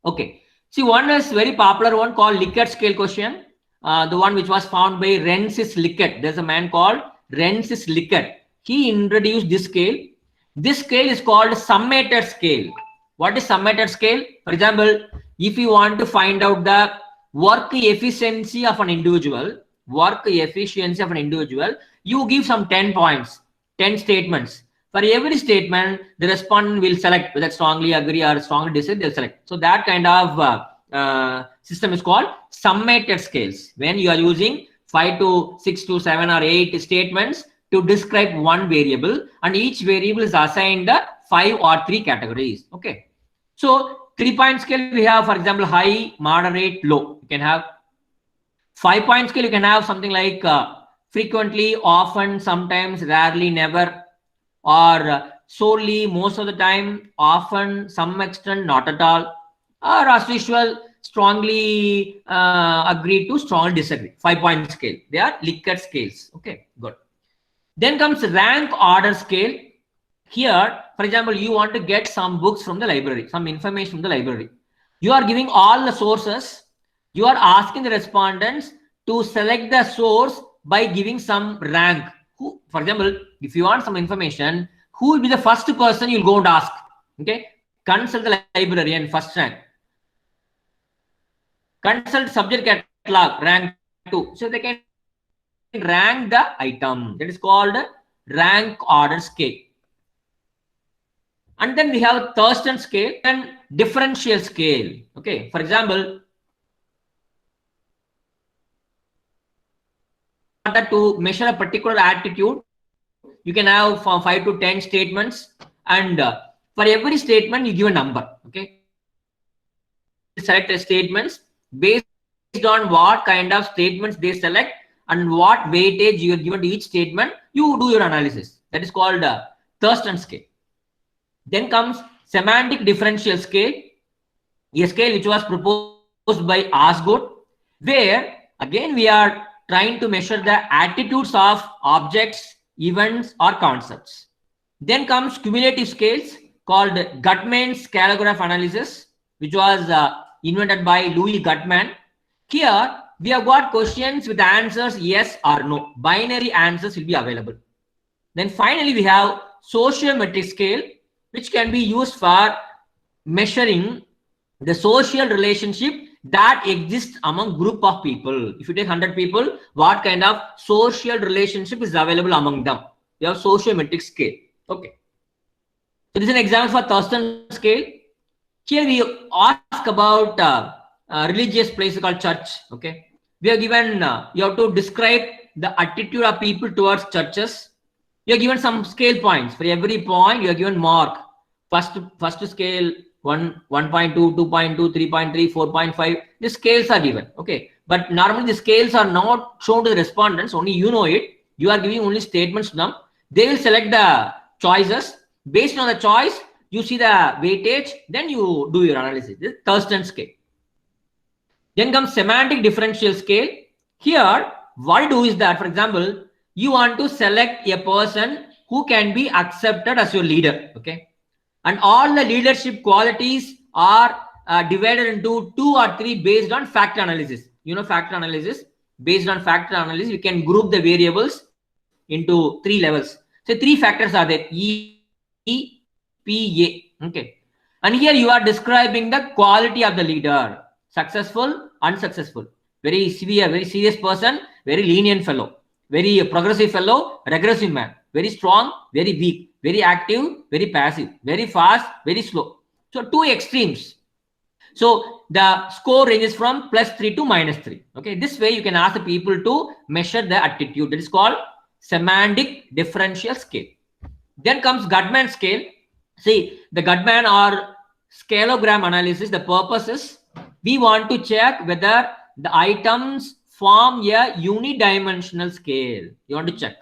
Okay. See, one is very popular one called Likert scale question. The one which was found by Rensis Likert. There's a man called Rensis Likert. He introduced this scale. This scale is called summated scale. What is summated scale? For example, if you want to find out the work efficiency of an individual, you give some 10 points, 10 statements. For every statement, the respondent will select whether strongly agree or strongly disagree, they'll select. So that kind of system is called summated scales. When you are using 5 to 6 to 7 or 8 statements to describe one variable, and each variable is assigned 5 or 3 categories. Okay. So 3-point scale we have, for example, high, moderate, low. You can have 5-point scale. You can have something like frequently, often, sometimes, rarely, never, or solely, most of the time, often, some extent, not at all, or as usual, strongly agree to strongly disagree. 5-point scale. They are Likert scales. Okay, good. Then comes rank order scale. Here, for example, you want to get some books from the library, some information from the library. You are giving all the sources. You are asking the respondents to select the source by giving some rank. Who, for example, if you want some information, who will be the first person you'll go and ask? Okay, consult the librarian, first rank. Consult subject catalog, rank 2. So they can rank the item. That is called rank order scale. And then we have Thurston scale and differential scale. Okay, for example, to measure a particular attitude, you can have from 5 to 10 statements, and for every statement you give a number. Okay, select the statements based on what kind of statements they select and what weightage you are given to each statement. You do your analysis. That is called Thurston scale. Then comes semantic differential scale, a scale which was proposed by Osgood, where again we are trying to measure the attitudes of objects, events, or concepts. Then comes cumulative scales called Guttman's scalograph analysis, which was invented by Louis Guttman. Here we have got questions with answers yes or no. Binary answers will be available. Then finally we have sociometric scale, which can be used for measuring the social relationship that exists among group of people. If you take 100 people, what kind of social relationship is available among them? You have sociometric scale. Okay. So this is an example for Thurston scale. Here we ask about religious place called church. Okay. We are given, you have to describe the attitude of people towards churches. You are given some scale points. For every point, you are given mark. First scale 1, 1.2, 2.2, 3.3, 4.5. The scales are given. Okay. But normally the scales are not shown to the respondents. Only you know it. You are giving only statements to them. They will select the choices. Based on the choice, you see the weightage. Then you do your analysis. This is Thurston scale. Then comes semantic differential scale. Here, what you do is that, for example, you want to select a person who can be accepted as your leader. Okay. And all the leadership qualities are divided into 2 or 3 based on factor analysis. You know, factor analysis. Based on factor analysis, we can group the variables into 3 levels. So 3 factors are there: E, P, A. Okay. And here you are describing the quality of the leader: successful, unsuccessful, very severe, very serious person, very lenient fellow, very progressive fellow, regressive man, very strong, very weak, very active, very passive, very fast, very slow. So 2 extremes. So the score ranges from +3 to -3. Okay, this way you can ask the people to measure the attitude. That is called semantic differential scale. Then comes Gutmann scale. See, the Gutmann or scaleogram analysis, the purpose is we want to check whether the items form a unidimensional scale. You want to check.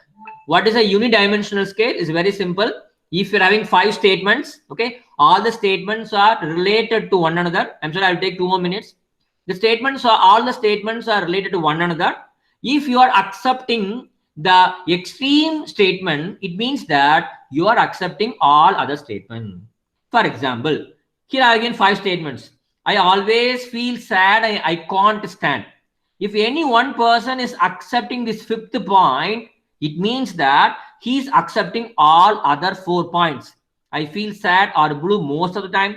What is a unidimensional scale? Is very simple. If you're having 5 statements, okay, all the statements are related to one another. I'm sorry, I'll take 2 more minutes. All the statements are related to one another. If you are accepting the extreme statement, it means that you are accepting all other statements. For example, here are again 5 statements. I always feel sad, I can't stand. If any one person is accepting this 5th point, it means that he is accepting all other 4 points. I feel sad or blue most of the time.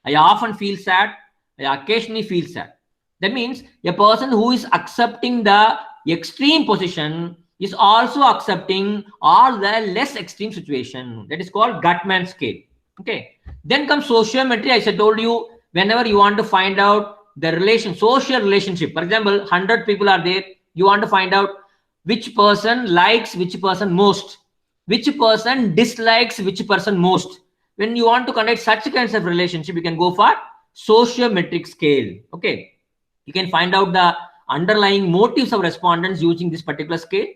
I often feel sad. I occasionally feel sad. That means a person who is accepting the extreme position is also accepting all the less extreme situation. That is called Gutmann scale. Okay. Then comes sociometry. As I told you, whenever you want to find out the social relationship, for example, 100 people are there, you want to find out which person likes which person most, which person dislikes which person most. When you want to conduct such kinds of relationship, you can go for sociometric scale. Okay, you can find out the underlying motives of respondents using this particular scale.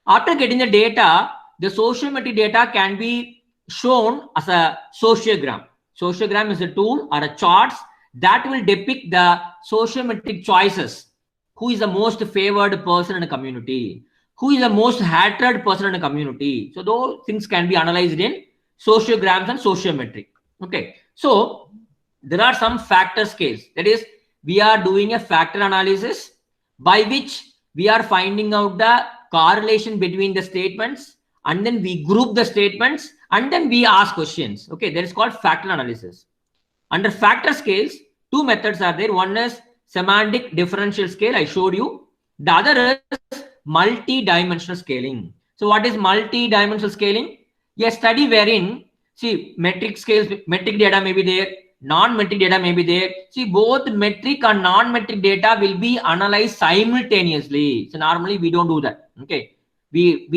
After getting the data, the sociometric data can be shown as a sociogram. Sociogram is a tool or a chart that will depict the sociometric choices. Who is the most favored person in a community? Who is the most hated person in a community? So those things can be analyzed in sociograms and sociometry. Okay. So there are some factor scales. That is, we are doing a factor analysis by which we are finding out the correlation between the statements, and then we group the statements, and then we ask questions. Okay. That is called factor analysis. Under factor scales, 2 methods are there. One is semantic differential scale, I showed you. The other is multi-dimensional scaling. So what is multi-dimensional scaling? A study wherein, see, metric scales, metric data may be there, non-metric data may be there. See, both metric and non-metric data will be analyzed simultaneously. So normally we don't do that. Okay, we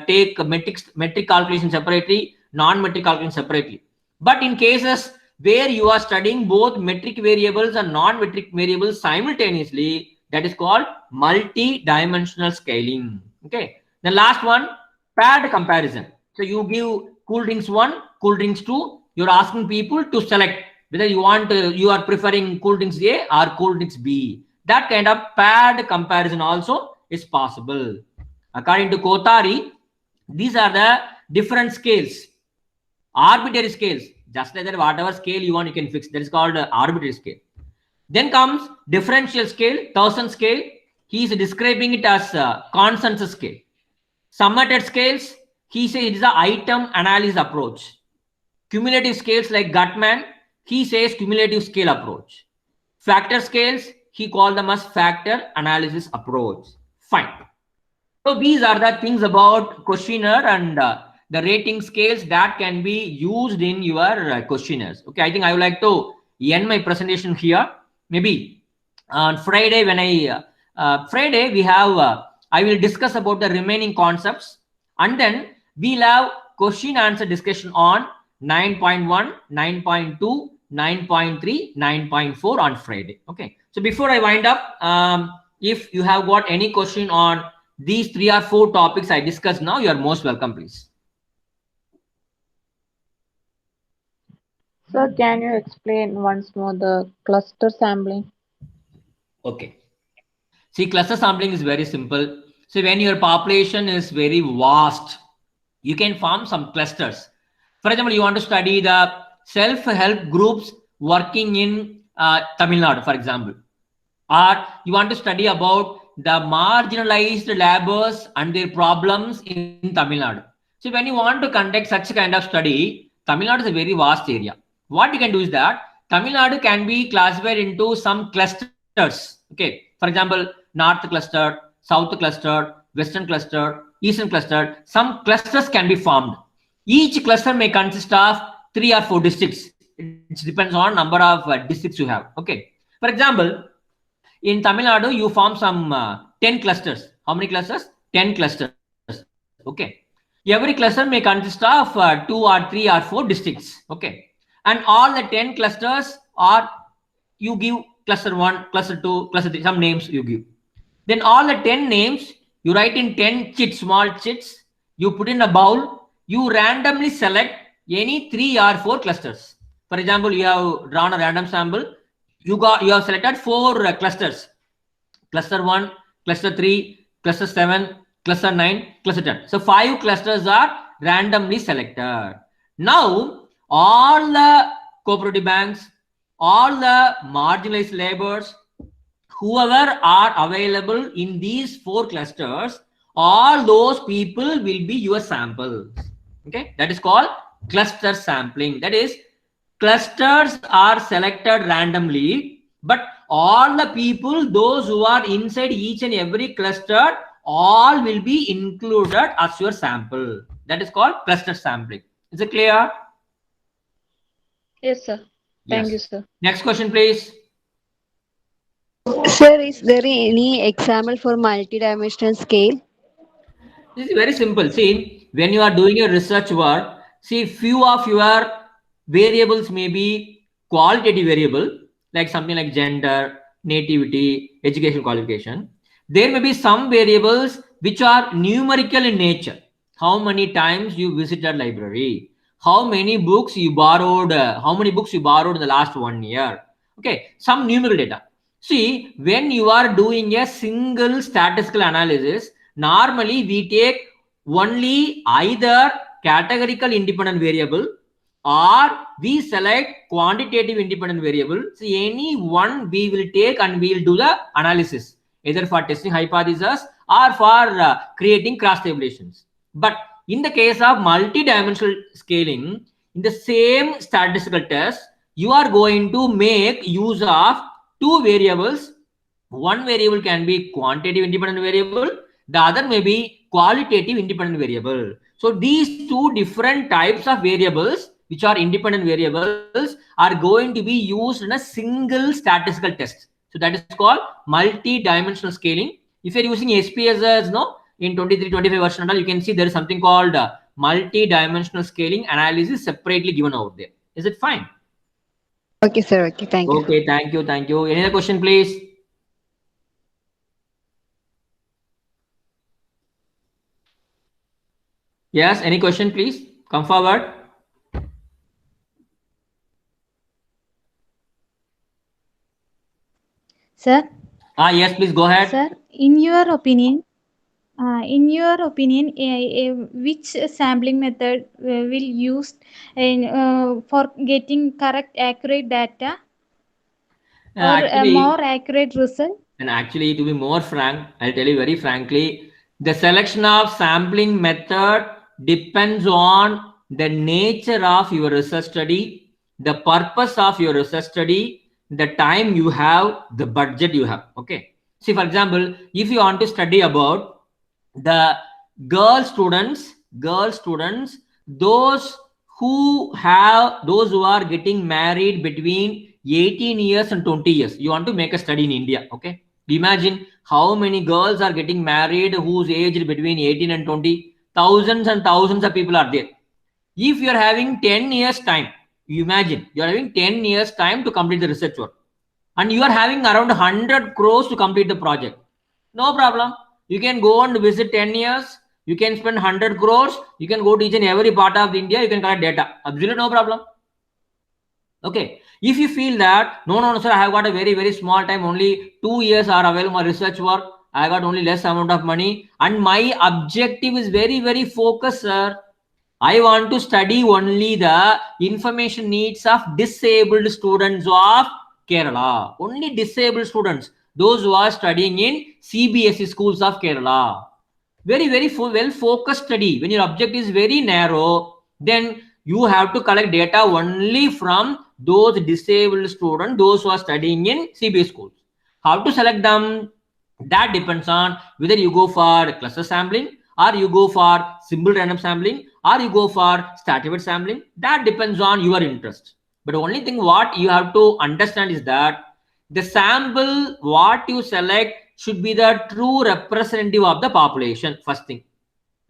take metric calculation separately, non-metric calculation separately. But in cases where you are studying both metric variables and non-metric variables simultaneously, that is called multi-dimensional scaling. Okay. The last one, paired comparison. So you give cool drinks 1, cool drinks 2. You're asking people to select whether you are preferring cool drinks A or cool drinks B. That kind of paired comparison also is possible. According to Kothari, these are the different scales, arbitrary scales. Just like that, whatever scale you want, you can fix. That is called arbitrary scale. Then comes differential scale, Towson scale. He is describing it as consensus scale. Summated scales, he says it is an item analysis approach. Cumulative scales like Gutmann, he says cumulative scale approach. Factor scales, he called them as factor analysis approach. Fine. So these are the things about questionnaire and the rating scales that can be used in your questionnaires. Okay, I think I would like to end my presentation here. Maybe on Friday, when Friday we have, I will discuss about the remaining concepts, and then we'll have question answer discussion on 9.1, 9.2, 9.3, 9.4 on Friday. Okay, so before I wind up, if you have got any question on these 3 or 4 topics I discussed now, you are most welcome, please. Sir, can you explain once more the cluster sampling? Okay. See, cluster sampling is very simple. So when your population is very vast, you can form some clusters. For example, you want to study the self-help groups working in Tamil Nadu, for example, or you want to study about the marginalized laborers and their problems in Tamil Nadu. So when you want to conduct such kind of study, Tamil Nadu is a very vast area. What you can do is that Tamil Nadu can be classified into some clusters. Okay, for example, North cluster, South cluster, Western cluster, Eastern cluster. Some clusters can be formed. Each cluster may consist of 3 or 4 districts. It depends on number of districts you have. Okay, for example, in Tamil Nadu, you form some 10 clusters. How many clusters? 10 clusters. Okay. Every cluster may consist of 2 or 3 or 4 districts. Okay. And all the 10 clusters are, you give cluster 1, cluster 2, cluster 3, some names you give. Then all the 10 names, you write in 10 chits, small chits. You put in a bowl. You randomly select any 3 or 4 clusters. For example, you have drawn a random sample. You have selected 4 clusters. Cluster 1, cluster 3, cluster 7, cluster 9, cluster 10. So 5 clusters are randomly selected. Now, all the cooperative banks, all the marginalized laborers, whoever are available in these 4 clusters, all those people will be your samples. Okay, that is called cluster sampling. That is, clusters are selected randomly, but all the people, those who are inside each and every cluster, all will be included as your sample. That is called cluster sampling. Is it clear? Yes, sir. Thank you, sir. Next question, please. Sir, is there any example for multidimensional scale? This is very simple. See, when you are doing your research work, see, few of your variables may be qualitative variable, like something like gender, nativity, education qualification. There may be some variables which are numerical in nature. How many times you visited library, how many books you borrowed, how many books you borrowed in the last 1 year. Okay, some numerical data. See, when you are doing a single statistical analysis, normally we take only either categorical independent variable or we select quantitative independent variable. So any one we will take and we will do the analysis, either for testing hypothesis or for creating cross tabulations. But in the case of multi-dimensional scaling, in the same statistical test, you are going to make use of 2 variables. One variable can be quantitative independent variable, the other may be qualitative independent variable. So these 2 different types of variables, which are independent variables, are going to be used in a single statistical test. So that is called multi-dimensional scaling. If you're using SPSS, in 23-25 version, you can see there is something called multi-dimensional scaling analysis separately given out there. Is it fine? Okay, sir. Okay, thank you. Okay, thank you, thank you. Any other question, please? Yes, any question, please? Come forward. Sir, Yes, please go ahead. sir, in your opinion, which sampling method will used for getting correct, accurate data or Actually, more accurate result? and actually, to be more frank, I'll tell you very frankly, the selection of sampling method depends on the nature of your research study, the purpose of your research study, the time you have, the budget you have. Okay. See, for example, if you want to study about the girl students, those who are getting married between 18 years and 20 years, you want to make a study in India. Okay. Imagine how many girls are getting married whose age is between 18 and 20. Thousands and thousands of people are there. If you are having 10 years time, you imagine you are having 10 years time to complete the research work, and you are having around 100 crores to complete the project. No problem. You can go and visit 10 years. You can spend 100 crores. You can go to each and every part of India. You can collect data. Absolutely no problem. Okay. If you feel that, no, sir, I have got a very, very small time, only 2 years are available for research work. I got only less amount of money and my objective is very, very focused, sir. I want to study only the information needs of disabled students of Kerala. Only disabled students, those who are studying in CBSE schools of Kerala. Very, very well focused study. When your object is very narrow, then you have to collect data only from those disabled students, those who are studying in CBSE schools. How to select them? That depends on whether you go for cluster sampling, or you go for simple random sampling, or you go for stratified sampling. That depends on your interest. But the only thing what you have to understand is that the sample what you select should be the true representative of the population, first thing.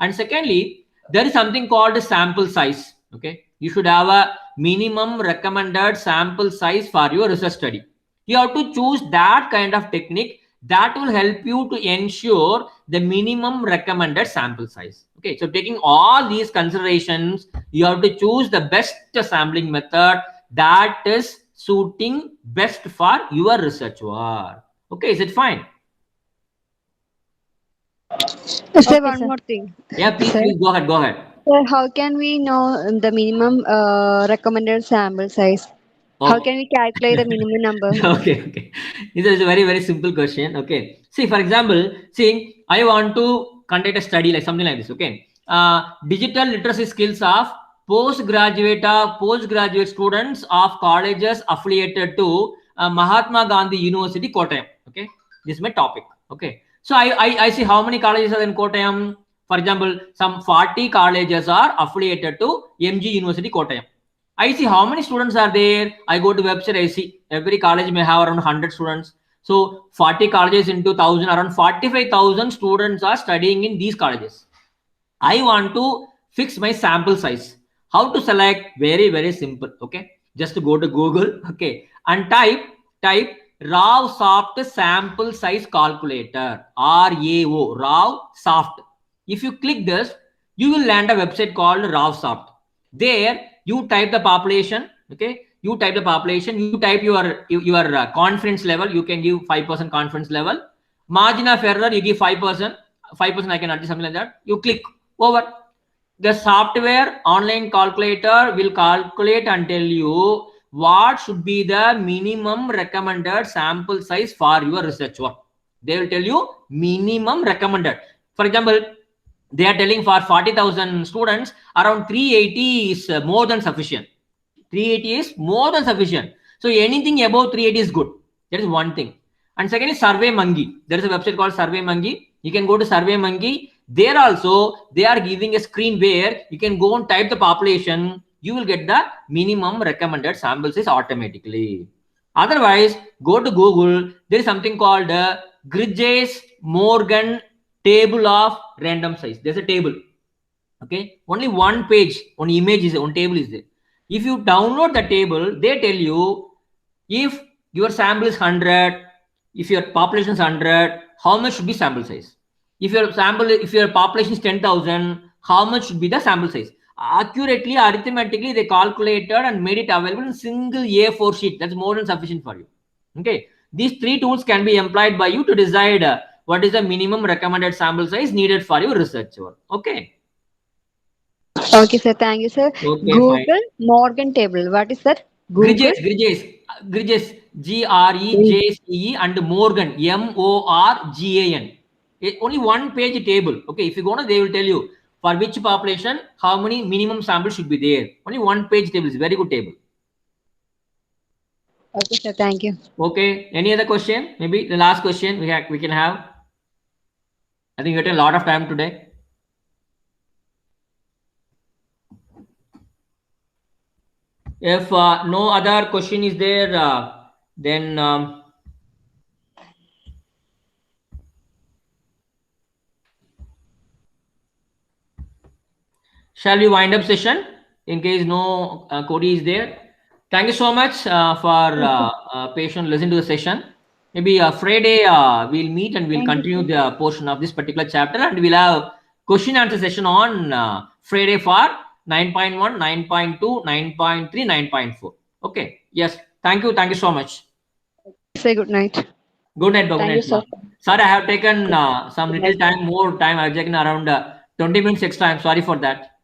And secondly, there is something called a sample size. Okay, you should have a minimum recommended sample size for your research study. You have to choose that kind of technique that will help you to ensure the minimum recommended sample size. Okay, so taking all these considerations, you have to choose the best sampling method that is suiting best for your research work. Okay, is it fine? Sir, Okay, one sir. more thing. Yeah, please, Sir, please go ahead. Go ahead. sir, how can we know the minimum recommended sample size? How Okay. can we calculate the minimum number? Okay. This is a very, very simple question. Okay. See, for example, see, I want to conduct a study like something like this. Okay. Digital literacy skills of postgraduate students of colleges affiliated to Mahatma Gandhi University, Kottayam. Okay. This is my topic. Okay. So I see how many colleges are in Kottayam. For example, some 40 colleges are affiliated to MG University, Kottayam. I see how many students are there. I go to website, I see every college may have around 100 students. So 40 colleges into 1000, around 45,000 students are studying in these colleges. I want to fix my sample size. How to select? Very, very simple. Okay, just go to Google. Okay, and type raw soft sample size calculator, RAO, raw soft. If you click this, you will land a website called raw soft. There you type the population. Okay, you type the population, you type your confidence level. You can give 5% confidence level. Margin of error you give 5%. 5% I can adjust, something like that. You click over. The software online calculator will calculate and tell you what should be the minimum recommended sample size for your research work. They will tell you minimum recommended. For example, they are telling for 40,000 students, around 380 is more than sufficient. 380 is more than sufficient. So anything above 380 is good. That is one thing. And second is SurveyMonkey. There is a website called SurveyMonkey. You can go to SurveyMonkey. There also, they are giving a screen where you can go and type the population. You will get the minimum recommended sample size automatically. Otherwise, go to Google. There is something called Gridges-Morgan table of random size. There's a table. Okay, only one page, one image is one table is there. If you download the table, they tell you if your sample is 100, if your population is 100, how much should be sample size? If your population is 10,000, how much should be the sample size? Accurately, arithmetically, they calculated and made it available in single A4 sheet. That's more than sufficient for you. Okay, these three tools can be employed by you to decide what is the minimum recommended sample size needed for your research work. Okay. Okay, sir. Thank you, sir. Okay, Google fine. Morgan table. What is that? Google. Gridges, GREJCE and Morgan, MORGAN. Only one page table. Okay, if you go to, they will tell you for which population, how many minimum samples should be there. Only one page table is very good table. Okay, sir. Thank you. Okay, any other question? Maybe the last question we can have. I think we had a lot of time today. If no other question is there, then shall we wind up session in case no Cody is there? Thank you so much for patient listening to the session. Maybe Friday we'll meet and we'll continue the portion of this particular chapter, and we'll have question answer session on Friday for 9.1, 9.2, 9.3, 9.4. Okay. Yes. Thank you. Thank you so much. Say good night. Good night. Good Thank night. you, sir. Sorry, I have taken some little time, more time. I've taken around 20 minutes extra. I'm sorry for that.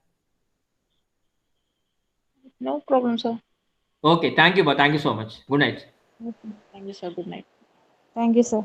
No problem, sir. Okay, thank you so much. Good night. Thank you, sir. Good night. Thank you, sir.